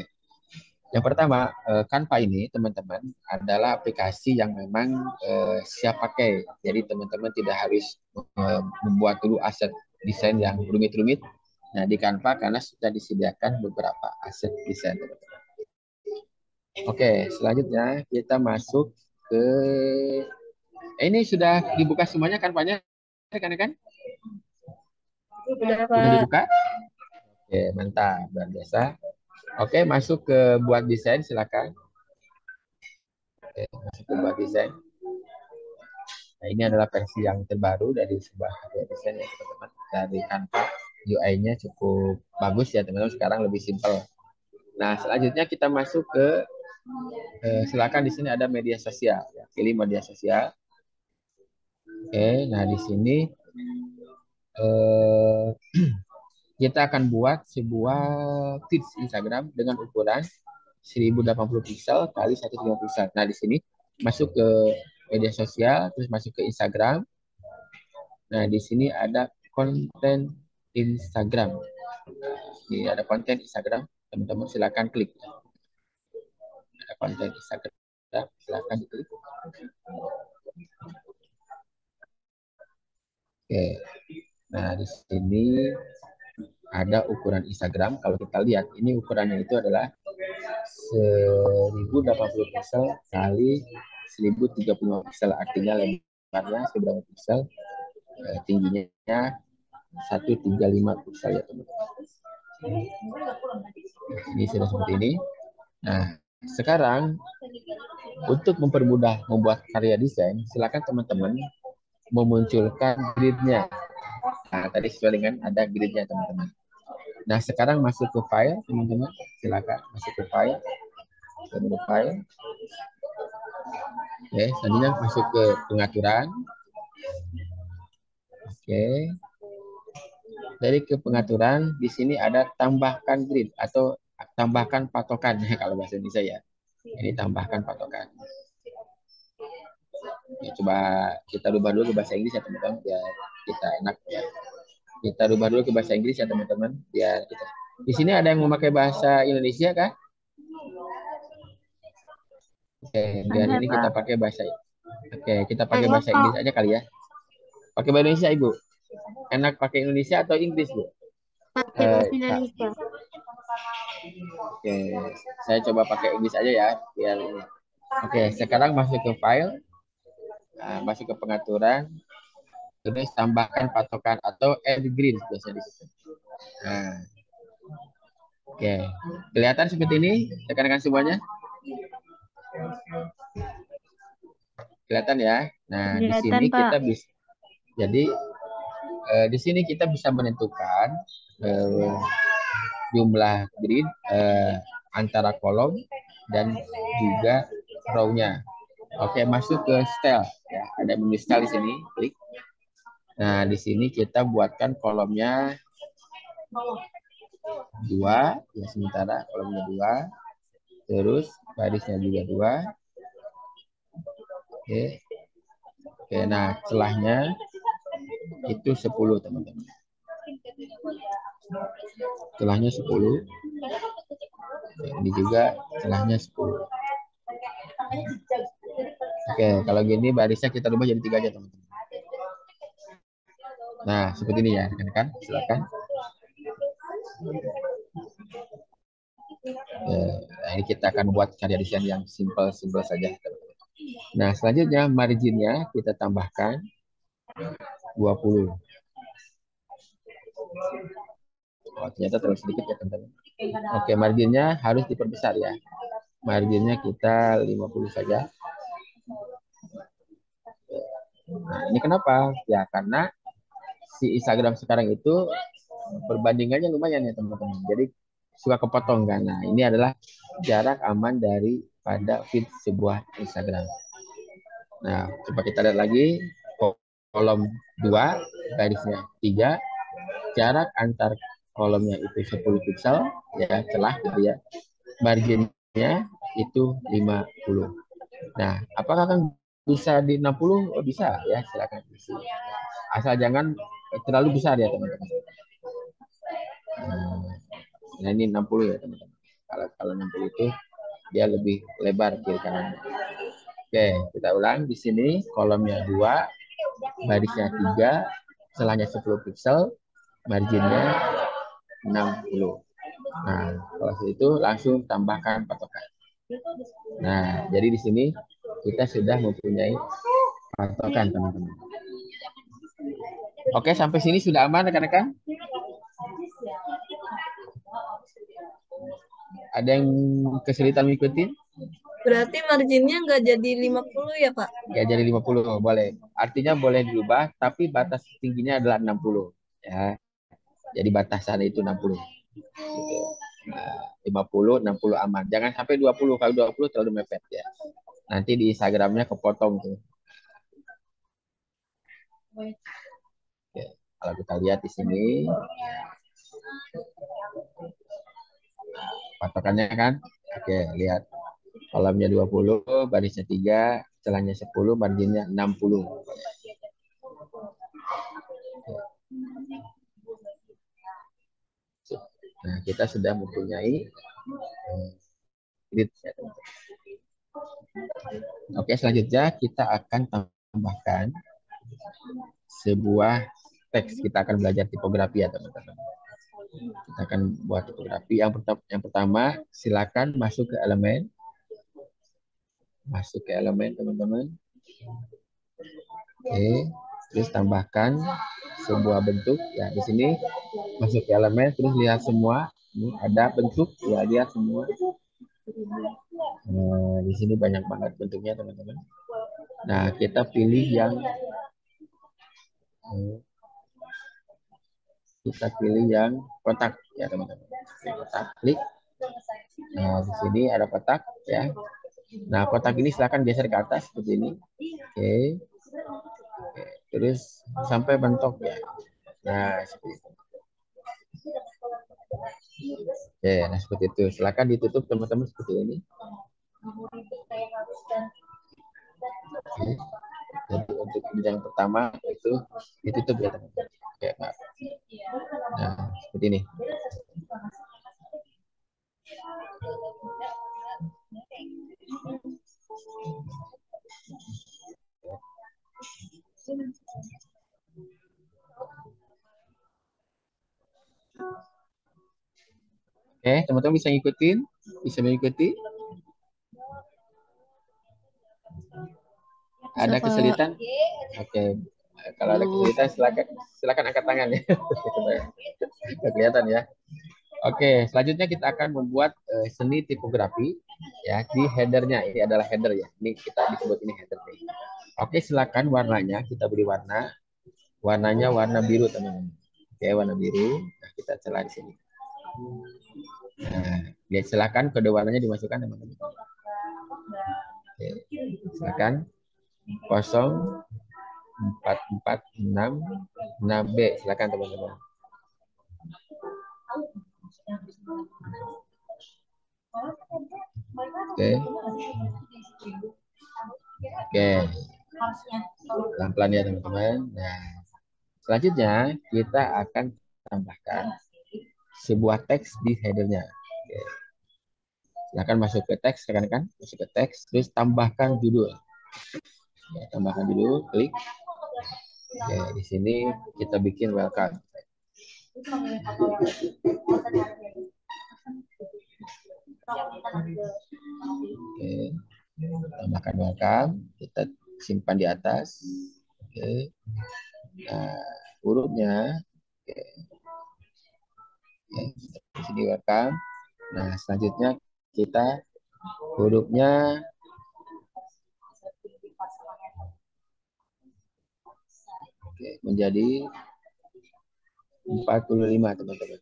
Yang pertama, Canva ini teman-teman adalah aplikasi yang memang siap pakai. Jadi teman-teman tidak harus membuat dulu aset desain yang rumit-rumit. Nah, di Canva karena sudah disediakan beberapa aset desain. Oke, selanjutnya kita masuk ke ini sudah dibuka semuanya Canva-nya kan? Udah, Sudah Pak. dibuka? Oke, mantap, luar biasa. Oke, masuk ke buat desain silakan. Oke, masuk ke buat desain. Nah, ini adalah versi yang terbaru dari sebuah karya desain ya teman-teman. Dari Canva, UI-nya cukup bagus ya teman-teman. Sekarang lebih simpel. Nah, selanjutnya kita masuk ke silakan di sini ada media sosial. Ya. Pilih media sosial. Oke, nah di sini eh, kita akan buat sebuah feed Instagram dengan ukuran 1080 pixel kali 150 pixel. Nah, di sini masuk ke media sosial, terus masuk ke Instagram. Nah, di sini ada konten Instagram. Ini ada konten Instagram. Teman-teman silakan klik. Ada konten Instagram. Silakan diklik. Oke. Nah, di sini ada ukuran Instagram. Kalau kita lihat, ini ukurannya itu adalah 1080 pixel kali 1035 pixel. Artinya lebarnya seberapa pixel, tingginya 135 pixel ya teman-teman. Ini sudah seperti ini. Nah, sekarang untuk mempermudah membuat karya desain, silakan teman-teman memunculkan gridnya. Nah, tadi sesuai dengan ada gridnya teman-teman. Nah, sekarang masuk ke file, teman-teman. Silakan masuk ke file. Ke menu file. Oke, selanjutnya masuk ke pengaturan. Oke. Dari ke pengaturan, di sini ada tambahkan grid atau tambahkan patokan ya kalau bahasa Indonesia ya. Ini tambahkan patokan. Ya, coba kita rubah dulu ke bahasa Inggris ya teman-teman biar kita enak ya. Kita rubah dulu ke bahasa Inggris ya teman-teman biar kita. Di sini ada yang memakai bahasa Indonesia kah? Oke, biar Ada, ini kita Pak. pakai bahasa. Oke, kita pakai Ada, bahasa Pak. Inggris aja kali ya. Pakai bahasa Indonesia Ibu. Enak pakai Indonesia atau Inggris Bu? Pakai bahasa Kak. Indonesia. Oke, saya coba pakai Inggris aja ya biar ini. Oke, sekarang masuk ke file, masuk ke pengaturan, terus tambahkan patokan atau add grid biasa di situ. Nah, oke, kelihatan seperti ini rekan-rekan semuanya? Kelihatan ya. Nah, di Kelihatan, sini Pak. kita bisa jadi di sini kita bisa menentukan eh, jumlah grid antara kolom dan juga row-nya. Oke, masuk ke style ya. Ada menu style di sini, klik. Nah, di sini kita buatkan kolomnya 2 ya sementara kolomnya 2. Terus barisnya juga 2. Oke. Oke, nah celahnya itu 10 teman-teman. Celahnya 10. Ini juga celahnya 10. Oke, kalau gini barisnya kita rubah jadi 3 aja teman-teman. Nah, seperti ini ya, rekan-rekan. Silakan. Nah, ini kita akan buat karya desain yang simple-simple saja. Nah, selanjutnya marginnya kita tambahkan 20. ternyata terlalu sedikit ya teman-teman. Oke, marginnya harus diperbesar ya. Marginnya kita 50 saja. Nah, ini kenapa? Ya, karena si Instagram sekarang itu perbandingannya lumayan ya teman-teman. Jadi suka kepotong kan. Nah, ini adalah jarak aman daripada feed sebuah Instagram. Nah, coba kita lihat lagi kolom 2 garisnya 3, jarak antar kolomnya itu 10 pixel ya, celah gitu ya. Marginnya itu 50. Nah, apakah kan bisa di 60? Oh, bisa ya, silakan isi. Asal jangan terlalu besar ya teman-teman. Nah, ini 60 ya teman-teman. Kalau 60 itu dia lebih lebar kiri kanan. Oke, kita ulang di sini kolomnya 2, barisnya 3, celahnya 10 pixel, marginnya 60. Nah, kalau itu langsung tambahkan patokan. Nah, jadi di sini kita sudah mempunyai patokan teman-teman. Oke, sampai sini sudah aman rekan-rekan? Ada yang kesulitan mengikuti? Berarti marginnya nggak jadi 50 ya, Pak? Ya, jadi 50 boleh. Artinya boleh dirubah, tapi batas tingginya adalah 60. Ya, jadi batasan itu 60. Gitu. Nah, 50, 60 aman. Jangan sampai 20. Kalau 20 terlalu mepet ya. Nanti di Instagramnya kepotong tuh. Oke. Kalau kita lihat di sini, patokannya kan, oke, lihat. Kolomnya 20, barisnya 3, celahnya 10, marginnya 60. Nah, kita sudah mempunyai grid. Oke, selanjutnya kita akan tambahkan sebuah teks. Kita akan belajar tipografi ya teman-teman. Kita akan buat tipografi. Yang pertama, silakan masuk ke elemen. Masuk ke elemen teman-teman. Oke, terus tambahkan sebuah bentuk. Ya, di sini masuk ke elemen, terus lihat semua. Ini ada bentuk, ya lihat semua. Nah, di sini banyak banget bentuknya teman-teman. Nah, kita pilih yang kotak ya teman-teman. Kotak, klik. Nah, di sini ada kotak ya. Nah, kotak ini silakan geser ke atas seperti ini. Oke. Oke. Terus sampai bentuk ya. Nah, seperti itu. Oke, nah seperti itu. Silakan ditutup teman-teman seperti ini. Oke. Jadi untuk bidang pertama itu ditutup ya teman-teman. Oke, Pak. Nah, seperti ini. Oke, teman-teman bisa ngikutin? Bisa mengikuti? Ada Bisa, Pak. kesulitan? Oke. Kalau ada kesulitan silakan angkat tangan ya. Nggak kelihatan ya. Oke, selanjutnya kita akan membuat seni tipografi ya di headernya. Ini adalah header ya. Ini kita disebut ini header. Oke, silakan warnanya kita beri warna. Warnanya warna biru teman-teman. Oke, warna biru. Nah, kita celah di sini. Nah, lihat silakan kode warnanya dimasukkan teman-teman. Oke, silakan 0446 B. Silakan teman-teman. Oke. Oke. Pelan-pelan ya teman-teman. Nah, selanjutnya kita akan tambahkan sebuah teks di headernya. Oke. Silakan masuk ke teks, rekan-rekan. Masuk ke teks, terus tambahkan judul. Ya, tambahkan judul, klik. Oke, di sini kita bikin welcome. Oke, tambahkan welcome. Kita simpan di atas. Oke. Nah, hurufnya. Oke. Ya, di sini welcome. Nah, selanjutnya kita hurufnya menjadi 45 teman-teman.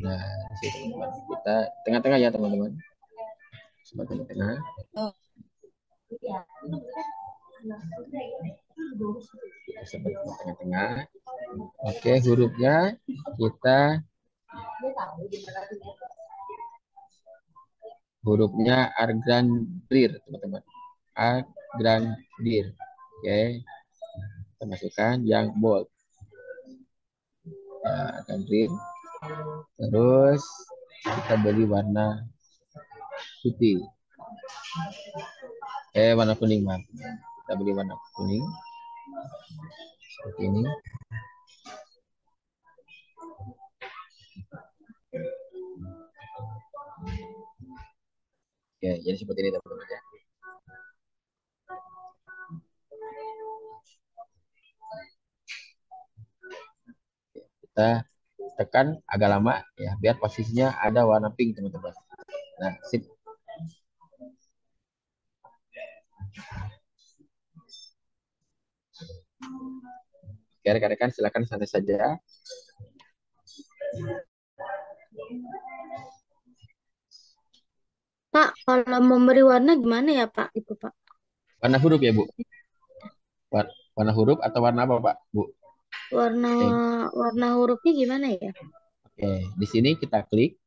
Nah, di sini teman-teman. Kita tengah-tengah ya teman-teman. Semakin tengah. Oh, Seperti tengah-tengah. Oke, hurufnya kita hurufnya Argandrir teman-teman. Argandrir. Oke, kita masukkan yang bold. Nah, Argandrir. Terus kita beli warna putih. Warna kuning, maaf. Kita beli warna kuning. Seperti ini. Oke, jadi seperti ini teman-teman ya. Kita tekan agak lama ya, biar posisinya ada warna pink teman-teman. Nah, sip. Oke, rekan-rekan silakan santai saja. Pak, kalau memberi warna gimana ya Pak? Itu Pak. Warna huruf ya, Bu? Warna huruf atau warna apa, Pak? Bu? Warna Oke. warna hurufnya gimana ya? Oke, di sini kita klik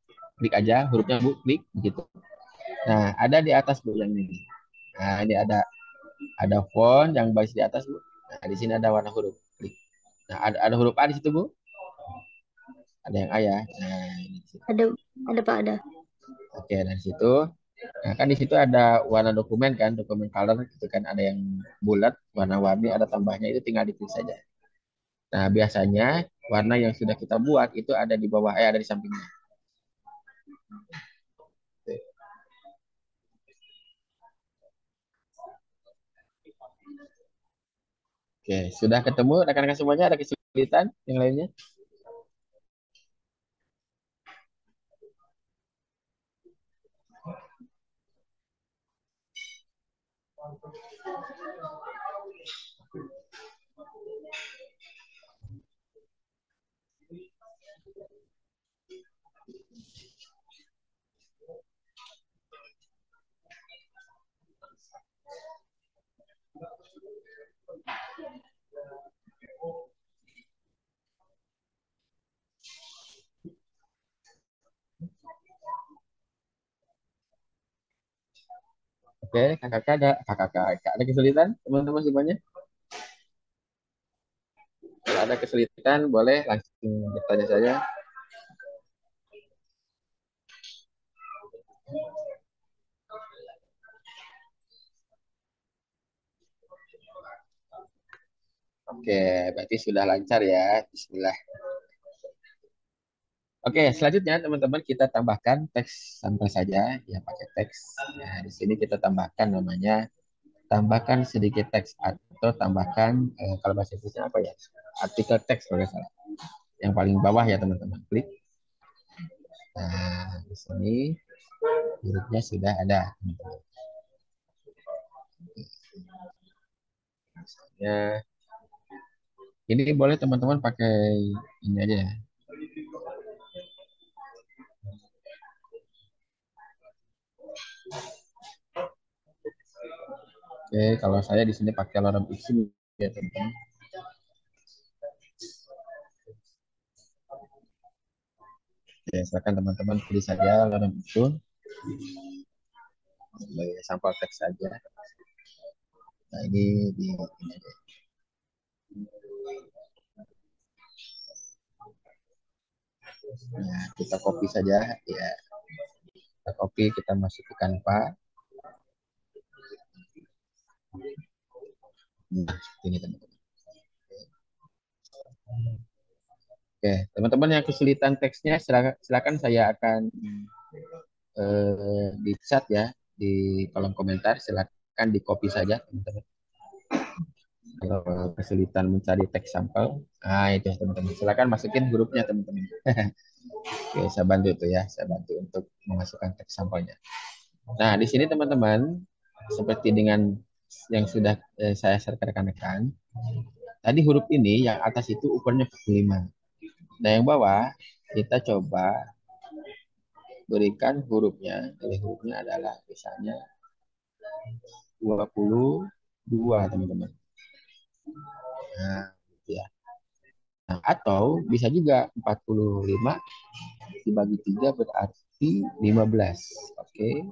aja hurufnya, Bu, klik begitu. Nah, ada di atas, Bu, yang ini. Nah, ini ada font yang baris di atas, Bu. Nah, di sini ada warna huruf. Klik. Nah, ada huruf A di situ, Bu. Ada yang A ya. Nah, ini di situ. Ada Pak, ada. Oke, dari situ. Nah, kan di situ ada warna dokumen kan, dokumen color gitu kan, ada yang bulat, warna-warni, ada tambahnya, itu tinggal diklik saja. Nah, biasanya warna yang sudah kita buat itu ada di bawah, ada di sampingnya. Oke, sudah ketemu rekan-rekan semuanya, ada kesulitan yang lainnya? Oke, kakak ada kesulitan teman-teman semuanya? Kalau ada kesulitan boleh langsung bertanya saja. Oke, berarti sudah lancar ya. Bismillah. Oke, selanjutnya teman-teman kita tambahkan teks santai saja, ya pakai teks. Nah, di sini kita tambahkan namanya tambahkan sedikit teks atau tambahkan kalau bahasa Inggrisnya apa ya? Artikel teks kalau nggak salah. Yang paling bawah ya teman-teman, klik. Nah, di sini hurufnya sudah ada. Ya, ini boleh teman-teman pakai ini aja ya. Oke, kalau saya di sini pakai lorem ipsum ya teman-teman. Oke, silakan teman-teman pilih saja lorem ipsum sebagai sampel teks saja. Nah, ini di ini aja. Nah, kita copy saja ya. Kita copy, kita masuk ke Canva. Nah, seperti ini teman-teman. Oke, teman-teman yang kesulitan teksnya silakan saya akan di chat ya, di kolom komentar, silakan di copy saja teman-teman. Kalau kesulitan mencari teks sampel, nah itu teman-teman. Silakan masukin hurufnya teman-teman. Oke, saya bantu tuh ya, saya bantu untuk memasukkan teks sampelnya. Nah, di sini teman-teman, seperti dengan yang sudah saya share ke rekan-rekan, tadi huruf ini yang atas itu ukurannya 45. Nah, yang bawah kita coba berikan hurufnya. Jadi hurufnya adalah misalnya 22, teman-teman. Nah, gitu ya. Nah, atau bisa juga 45 dibagi 3 berarti 15. Oke,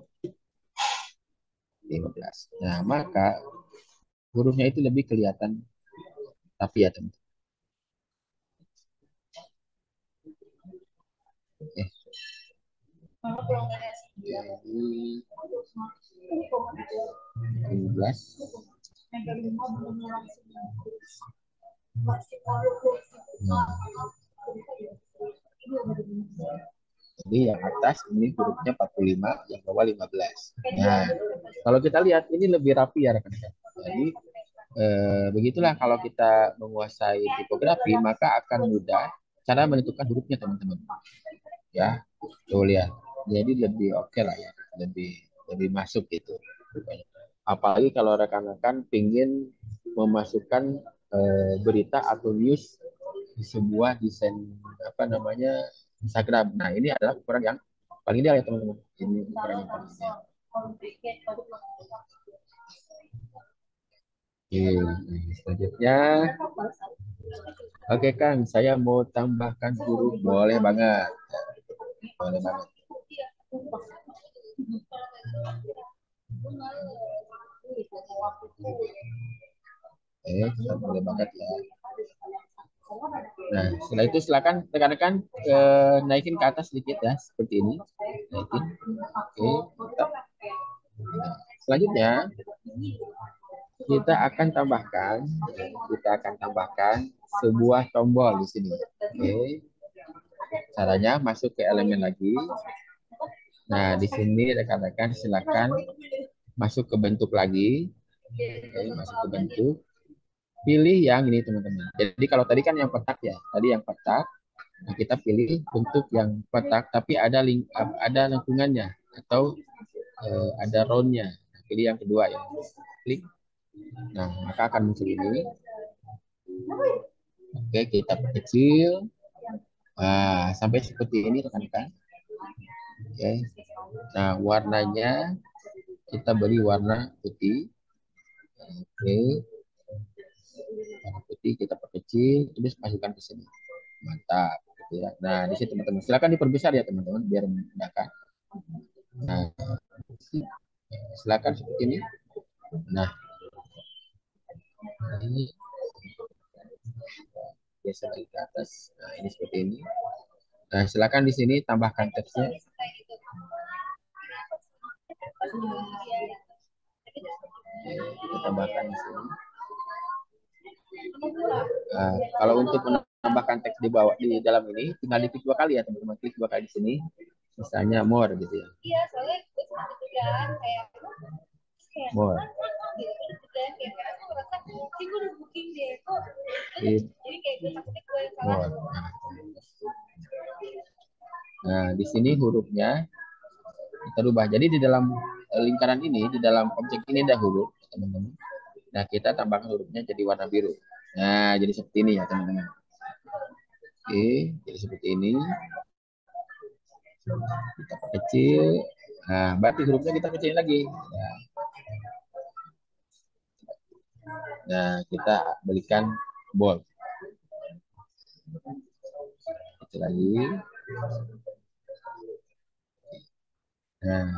15. Nah, maka hurufnya itu lebih kelihatan rapi ya, teman-teman. Oke. Jadi 15. Nah, jadi yang atas ini hurufnya 45, yang bawah 15. Nah, kalau kita lihat ini lebih rapi ya rekan-rekan. Jadi begitulah kalau kita menguasai tipografi maka akan mudah cara menentukan hurufnya teman-teman. Ya, tuh lihat. Jadi lebih oke lah ya, lebih lebih masuk gitu. Apalagi kalau rekan-rekan pingin memasukkan berita atau news di sebuah desain apa namanya Instagram. Nah, ini adalah ukuran yang paling ideal ya teman-teman. Ini ukuran yang paling ideal. Oke, selanjutnya. Oke Kang, saya mau tambahkan huruf. Boleh banget. Boleh banget. Boleh banget ya. Nah, setelah itu silakan rekan-rekan naikin ke atas sedikit ya, seperti ini. Naikin. Oke, mantap. Nah, selanjutnya kita akan tambahkan sebuah tombol di sini. Oke. Caranya masuk ke elemen lagi. Nah, di sini rekan-rekan silakan masuk ke bentuk lagi. Oke, masuk ke bentuk. Pilih yang ini teman-teman. Jadi kalau tadi kan yang kotak ya, tadi yang kotak. Nah, kita pilih bentuk yang kotak tapi ada lengkungannya atau ada roundnya. Nah, pilih yang kedua ya. Klik. Nah, maka akan muncul ini. Oke, kita perkecil. Nah, sampai seperti ini rekan-rekan. Oke. Nah, warnanya kita beri warna putih. Oke. Warna putih kita perkecil, terus masukkan ke sini. Mantap. Gitu ya. Nah, di sini teman-teman. Silakan diperbesar ya teman-teman biar memudahkan. Nah, silakan seperti ini. Nah, ini geser lagi ke atas. Nah, ini seperti ini. Nah, silakan di sini tambahkan teksnya. Kita tambahkan di sini. Nah, kalau untuk menambahkan teks di bawah di dalam ini, tinggal diklik 2 kali ya teman-teman. Klik 2 kali di sini. Misalnya more gitu ya. More. More. Nah, di sini hurufnya kita rubah. Jadi di dalam lingkaran ini, di dalam objek ini ada huruf, teman-teman. Nah, kita tambahkan hurufnya jadi warna biru. Nah, jadi seperti ini ya, teman-teman. Oke, jadi seperti ini. Kita kecil. Nah, berarti hurufnya kita kecilin lagi. Nah, kita berikan bold. Kecil lagi. Nah,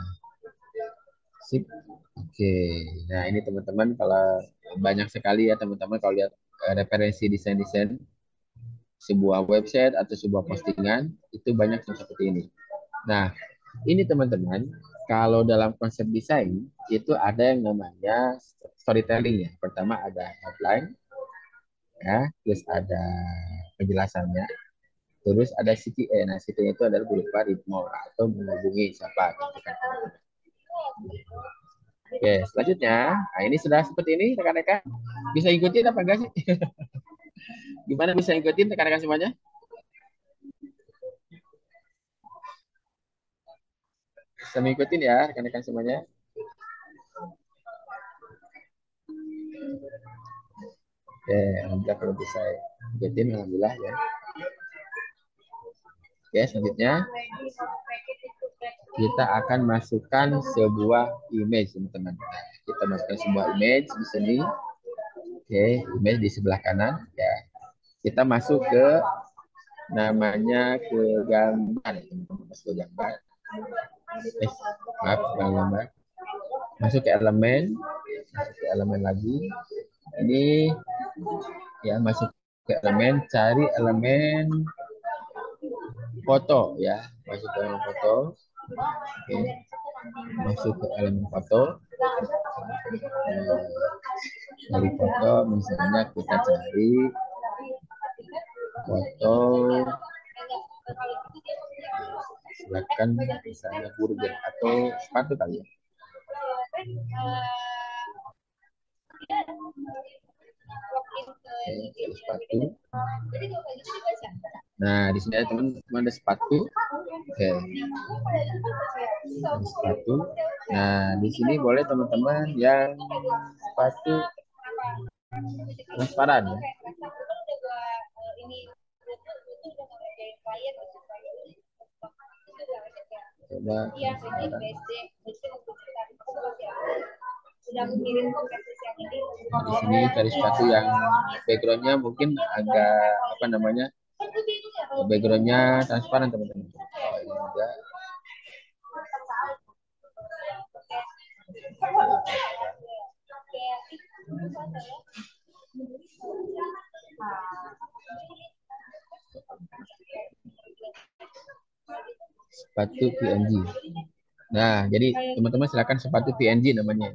sip. Oke. Nah, ini teman-teman kalau banyak sekali ya teman-teman kalau lihat referensi desain-desain sebuah website atau sebuah postingan itu banyak yang seperti ini. Nah, ini teman-teman, kalau dalam konsep desain itu ada yang namanya storytelling ya. Pertama ada headline, ya, terus ada penjelasannya, terus ada CTA. Nah, CTA itu adalah berupa read more atau menghubungi siapa, gitu kan. Oke, selanjutnya, nah ini sudah seperti ini rekan-rekan. Bisa ikutin apa enggak sih? Gimana bisa ikutin rekan-rekan semuanya? Bisa mengikutin ya rekan-rekan semuanya. Oke, alhamdulillah kalau bisa ikutin, alhamdulillah ya. Oke, selanjutnya kita akan masukkan sebuah image, teman-teman. Kita masukkan sebuah image di sini. Oke, image di sebelah kanan. Ya, kita masuk ke namanya ke gambar, teman-teman. Masuk ke gambar. Maaf, gambar. Masuk ke elemen, masuk ke elemen lagi. Ini ya masuk ke elemen, cari elemen foto ya, masuk ke elemen foto. Oke, masuk ke elemen foto. Dari foto misalnya kita cari foto, silakan misalnya burger atau sepatu kali ya. Oke, sepatu. Nah, di sini ada teman-teman ada sepatu. Oke. Ada sepatu. Nah, di sini boleh teman-teman yang sepatu transparan ya. Coba transparan. Di sini cari sepatu yang backgroundnya mungkin agak apa namanya, backgroundnya transparan teman-teman. Oh, ini juga. Sepatu PNG. Nah, jadi teman-teman silakan sepatu PNG namanya.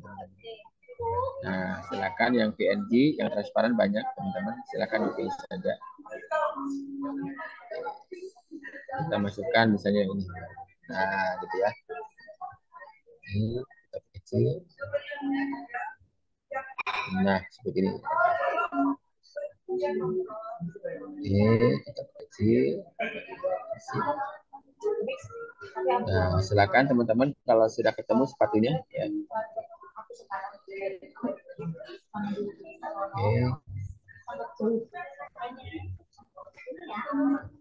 Nah, silakan yang PNG, yang transparan banyak teman-teman, silakan dipilih saja. Kita masukkan misalnya ini. Nah, gitu ya. Ini kita kecil. Nah, seperti ini. Oke, kita kecil. Nah, silakan teman-teman kalau sudah ketemu sepatunya ya. Oke.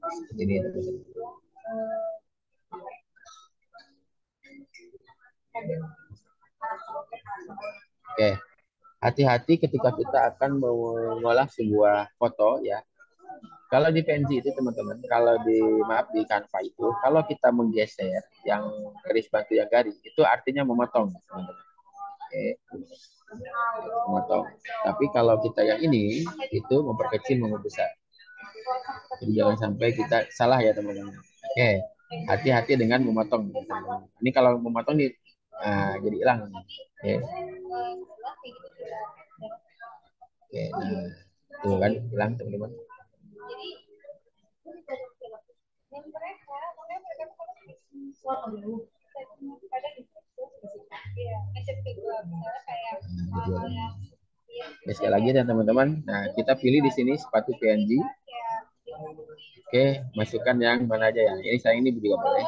Seperti ini teman-teman. Oke, hati-hati ketika kita akan mengolah sebuah foto ya. Kalau di PNG itu teman-teman, kalau di maaf di Canva itu, kalau kita menggeser yang garis bantu yang garis, itu artinya memotong, teman-teman. Oke, memotong. Tapi kalau kita yang ini, itu memperkecil, membesar. Jadi jangan sampai kita salah ya teman-teman. Oke, hati-hati dengan memotong. Teman-teman. Ini kalau memotong nih, jadi hilang. Oke. Oke, nah, tuh kan hilang teman-teman. Oke, sekali lagi ya teman-teman. Nah, kita pilih di sini sepatu PNG. Oke, masukkan yang mana aja ya. Ini saya ini juga boleh.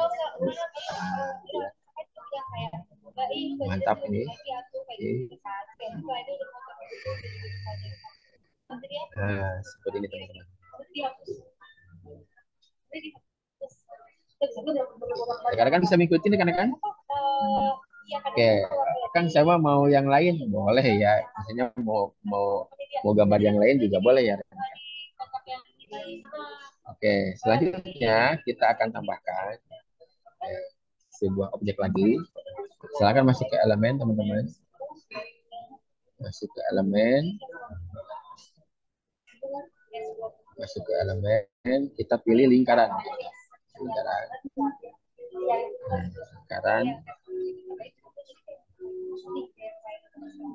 Mantap ini. Oke. Nah, seperti ini teman-teman. Rekan-rekan bisa mengikuti rekan-rekan? Oke, Kang sama mau yang lain boleh ya. Misalnya mau gambar yang lain juga boleh ya. Oke, selanjutnya kita akan tambahkan sebuah objek lagi. Silakan masuk ke elemen teman-teman. Masuk ke elemen. Masuk ke elemen, kita pilih lingkaran. Lingkaran. Lingkaran.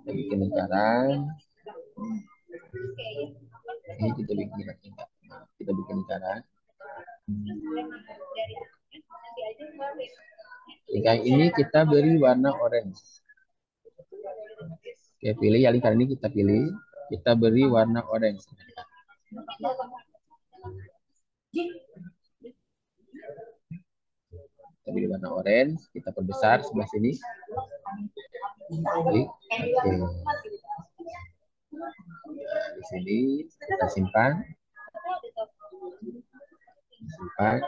Kita bikin lingkaran. Ini kita bikin lingkaran. Kita bikin lingkaran. Lingkaran ini kita beri warna orange. Oke, pilih yang kali ini kita pilih. Kita beri warna orange. Kita beri warna orange. Kita perbesar sebelah sini. Oke. Nah, di sini kita simpan. Simpan.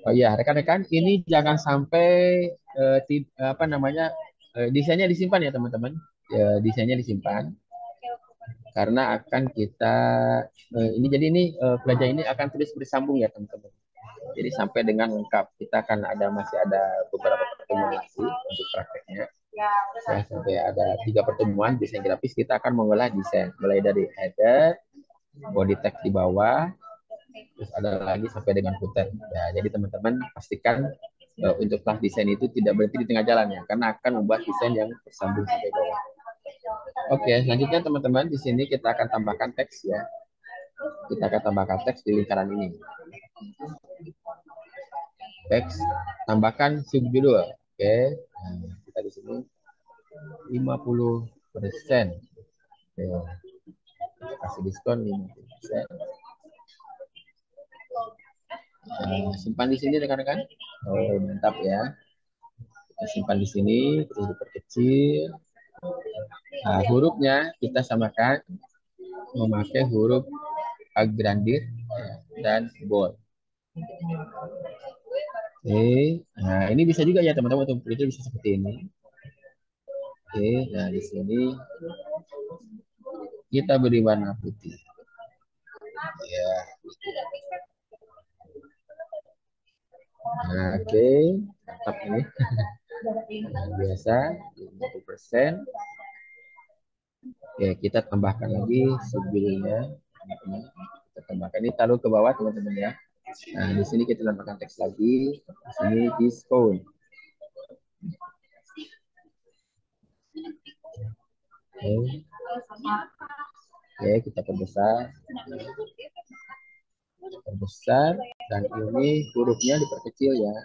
Oh iya, rekan-rekan, ini jangan sampai desainnya disimpan ya teman-teman. Desainnya disimpan karena akan kita pelajaran ini akan terus bersambung ya teman-teman. Jadi sampai dengan lengkap kita akan masih ada beberapa pertemuan lagi untuk prakteknya. Ya, sampai ada 3 pertemuan desain grafis kita akan mengolah desain mulai dari header, body text di bawah, terus ada lagi sampai dengan footer. Ya, jadi teman-teman pastikan untuk kelas desain itu tidak berhenti di tengah jalan ya, karena akan membuat desain yang bersambung sampai bawah. Oke, selanjutnya teman-teman di sini kita akan tambahkan teks ya. Kita akan tambahkan teks di lingkaran ini. Teks, tambahkan subjudul. Oke, nah, kita di sini 50%. Oke. Kita kasih diskon 50%. Nah, simpan di sini rekan-rekan. Oh, mantap ya. Kita simpan di sini, terus diperkecil. Nah, hurufnya kita samakan memakai huruf agrandir dan bold. Oke, nah ini bisa juga ya teman-teman untuk itu bisa seperti ini. Oke, nah di sini kita beri warna putih. Ya. Nah, oke, mantap ini. Nah, biasa 50%. Oke, kita tambahkan lagi subjudulnya. Kita tambahkan ini taruh ke bawah teman-teman ya. Nah, di sini kita tambahkan teks lagi. Di sini diskon. Oke, kita perbesar. Perbesar dan ini hurufnya diperkecil ya.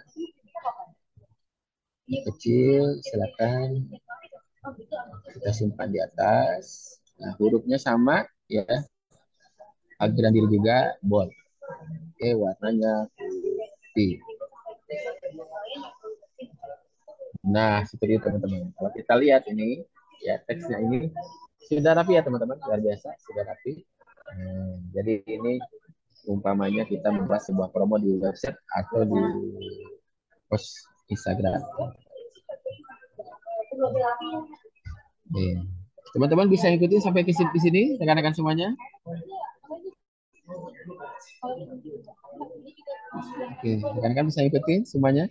Kecil, silakan kita simpan di atas. Nah, hurufnya sama ya. Agrandir juga bold. Oke, warnanya putih. Nah, seperti itu teman-teman. Kalau kita lihat ini, ya teksnya ini sudah rapi ya teman-teman, luar biasa, sudah rapi. Jadi ini umpamanya kita membuat sebuah promo di website atau di post Instagram. Teman-teman bisa ikutin sampai ke sini, rekan-rekan semuanya. Oke, rekan-rekan bisa ikutin semuanya.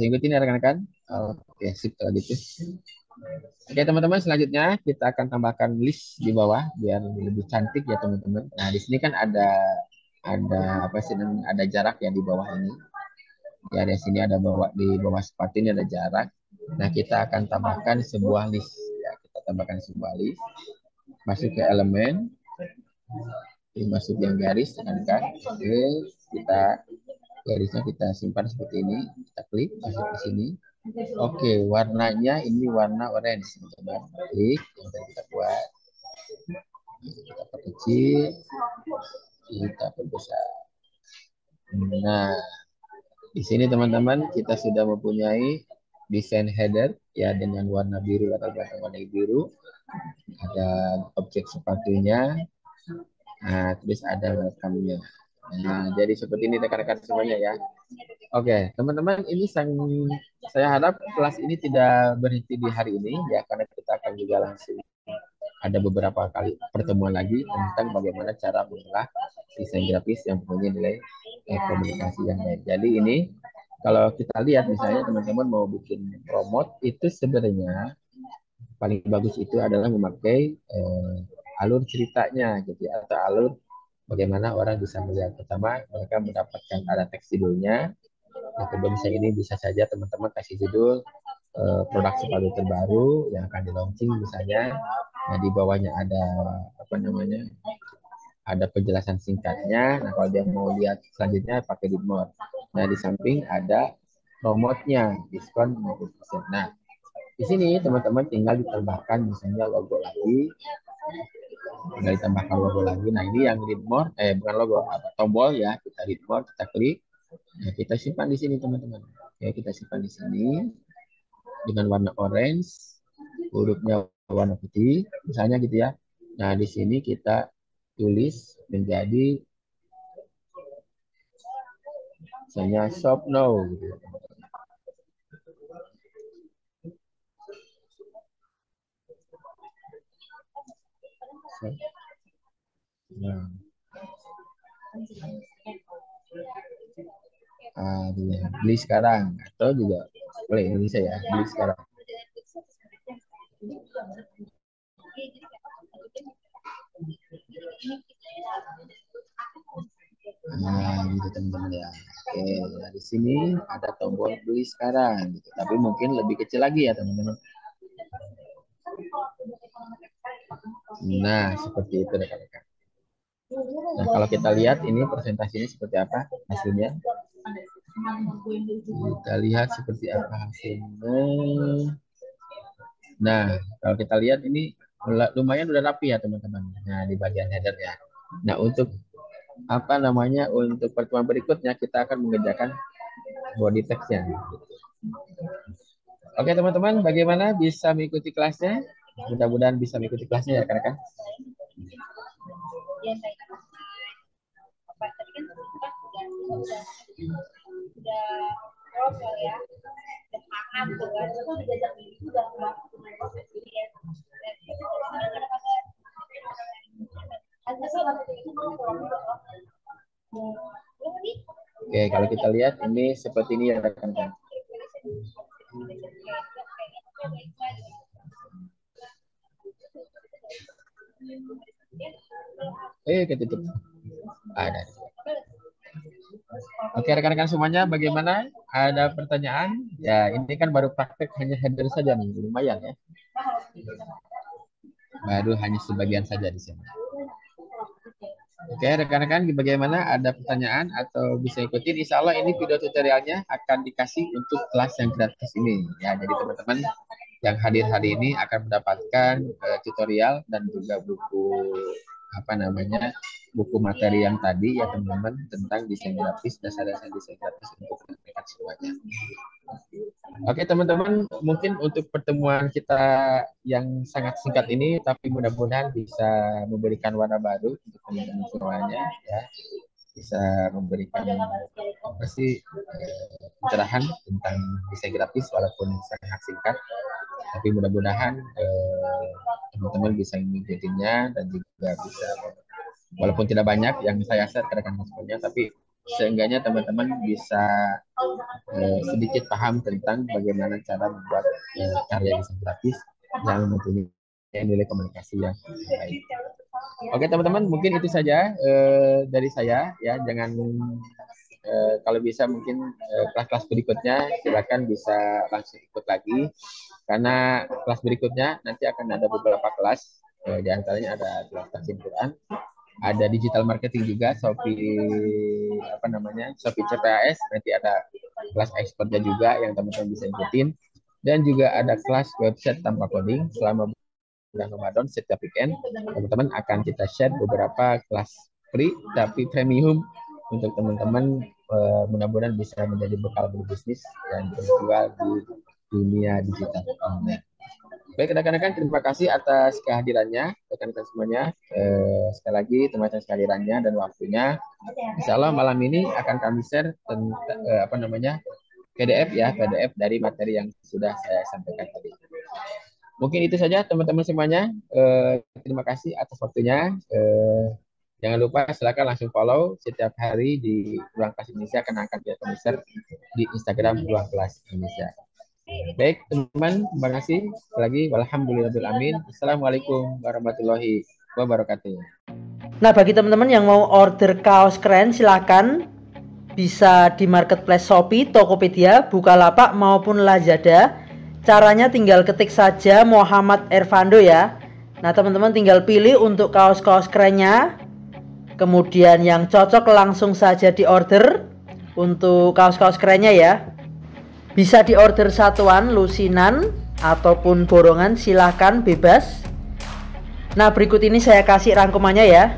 Ikutin ya rekan-rekan. Oke, sip kalau gitu. Oke teman-teman, selanjutnya kita akan tambahkan list di bawah biar lebih cantik ya teman-teman. Nah di sini kan ada apa sih namanya, ada jarak ya di bawah ini. Ya di sini ada di bawah sepatu ini ada jarak. Nah kita akan tambahkan sebuah list ya, kita tambahkan sebuah list. Masuk ke elemen, masuk yang garis tekan. Oke, kita garisnya kita simpan seperti ini. Kita klik masuk ke sini. Oke, warnanya ini warna orange, teman-teman. Klik yang tadi kita buat. Kita perkecil, kita perbesar. Nah, di sini teman-teman kita sudah mempunyai desain header ya dengan warna biru, latar belakang warna biru. Ada objek sepatunya. Nah, terus ada welcome-nya. Nah, jadi seperti ini rekan-rekan semuanya ya. Oke, teman-teman, ini saya harap kelas ini tidak berhenti di hari ini ya, karena kita akan juga langsung ada beberapa kali pertemuan lagi tentang bagaimana cara mengolah desain grafis yang mempunyai nilai komunikasi yang baik. Jadi ini kalau kita lihat misalnya teman-teman mau bikin promote itu sebenarnya paling bagus itu adalah memakai alur ceritanya gitu ya, atau alur bagaimana orang bisa melihat. Pertama mereka mendapatkan ada teks judulnya, Nah, kedua misalnya ini bisa saja teman-teman kasih judul produk sepatu terbaru yang akan di launching misalnya. Nah, di bawahnya ada apa namanya? Ada penjelasan singkatnya. Nah, kalau dia mau lihat selanjutnya pakai read more. Nah, di samping ada promotnya, diskon 50%. Nah, di sini teman-teman tinggal ditambahkan misalnya logo lagi, tinggal ditambahkan logo lagi. Nah, ini yang read more, bukan logo, apa tombol ya, kita read more, kita klik. Nah, kita simpan di sini teman-teman. Oke, kita simpan di sini dengan warna orange, hurufnya warna putih, misalnya gitu ya. Nah, di sini kita tulis menjadi misalnya shop now gitu. Nah, beli sekarang atau juga boleh Indonesia ya, beli sekarang. Nah, gitu teman-teman ya. Oke, nah di sini ada tombol beli sekarang gitu. Tapi mungkin lebih kecil lagi ya teman-teman. Nah, seperti itu rekan-rekan. Nah, kalau kita lihat ini presentasinya seperti apa hasilnya. Kita lihat seperti apa hasilnya. Nah, kalau kita lihat ini lumayan udah rapi ya teman-teman. Nah, di bagian header ya. Nah, untuk apa namanya, untuk pertemuan berikutnya kita akan mengerjakan body text-nya. Oke teman-teman, bagaimana bisa mengikuti kelasnya? Mudah-mudahan bisa mengikuti kelasnya ya rekan-rekan. Oke, kalau kita lihat ini seperti ini ya rekan-rekan. Ketutup. Ada. Oke rekan-rekan semuanya, bagaimana? Ada pertanyaan? Ya, ini kan baru praktek hanya header saja nih, lumayan ya. Baru hanya sebagian saja di sini. Oke rekan-rekan, bagaimana? Ada pertanyaan atau bisa ikutin? Insya Allah ini video tutorialnya akan dikasih untuk kelas yang gratis ini. Ya, jadi teman-teman yang hadir hari ini akan mendapatkan tutorial dan juga buku apa namanya, buku materi yang tadi ya teman-teman, tentang desain grafis, dasar-dasar desain grafis untuk mereka semuanya. Oke teman-teman, mungkin untuk pertemuan kita yang sangat singkat ini, tapi mudah-mudahan bisa memberikan warna baru untuk teman-teman semuanya ya, bisa memberikan pencerahan tentang desain grafis walaupun sangat singkat, tapi mudah-mudahan teman-teman bisa mengikutinya dan juga bisa, walaupun tidak banyak yang saya share ke rekan-rekan semuanya, tapi seenggaknya teman-teman bisa sedikit paham tentang bagaimana cara membuat karya desain grafis yang mempunyai nilai komunikasi yang baik. Oke teman-teman, mungkin itu saja dari saya ya. Jangan kalau bisa mungkin kelas-kelas berikutnya silakan bisa langsung ikut lagi, karena kelas berikutnya nanti akan ada beberapa kelas, di antaranya ada kelas tahsin Quran, ada digital marketing juga, Shopee apa namanya, Shopee CPAS, nanti ada kelas expertnya juga yang teman-teman bisa ikutin, dan juga ada kelas website tanpa coding selama bulan Ramadan. Setiap weekend teman-teman akan kita share beberapa kelas free tapi premium untuk teman-teman, mudah-mudahan bisa menjadi bekal berbisnis dan berjual di dunia digital online. Baik rekan-rekan, terima kasih atas kehadirannya rekan-rekan semuanya. Sekali lagi terima kasih kehadirannya dan waktunya. Insya Allah malam ini akan kami share tentang apa namanya, PDF ya, PDF dari materi yang sudah saya sampaikan tadi. Mungkin itu saja teman-teman semuanya. Terima kasih atas waktunya. Jangan lupa silakan langsung follow setiap hari di Ruang Kelas Indonesia, akan angkat dia share di Instagram Ruang Kelas Indonesia. Baik teman-teman, terima kasih lagi. Walhamdulillahirrahmanirrahim. Assalamualaikum warahmatullahi wabarakatuh. Nah, bagi teman-teman yang mau order kaos keren, silakan bisa di marketplace Shopee, Tokopedia, Bukalapak maupun Lazada. Caranya tinggal ketik saja Muhammad Ervando ya. Nah teman-teman tinggal pilih untuk kaos-kaos kerennya. Kemudian yang cocok langsung saja di order untuk kaos-kaos kerennya ya. Bisa di order satuan, lusinan, ataupun borongan, silahkan bebas. Nah berikut ini saya kasih rangkumannya ya.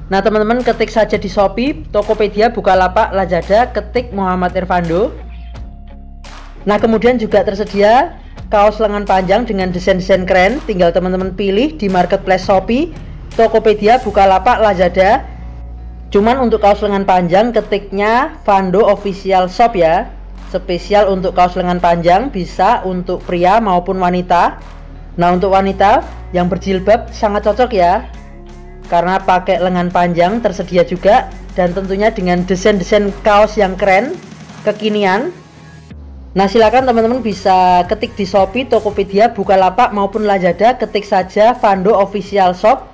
Nah teman-teman ketik saja di Shopee, Tokopedia, Bukalapak, Lazada, ketik Muhammad Ervando. Nah kemudian juga tersedia kaos lengan panjang dengan desain-desain keren. Tinggal teman-teman pilih di marketplace Shopee, Tokopedia, Bukalapak, Lazada. Cuman untuk kaos lengan panjang ketiknya Vando Official Shop ya. Spesial untuk kaos lengan panjang, bisa untuk pria maupun wanita. Nah untuk wanita yang berjilbab sangat cocok ya, karena pakai lengan panjang tersedia juga, dan tentunya dengan desain-desain kaos yang keren, kekinian. Nah silakan teman-teman bisa ketik di Shopee, Tokopedia, Bukalapak maupun Lazada, ketik saja Vando Official Shop.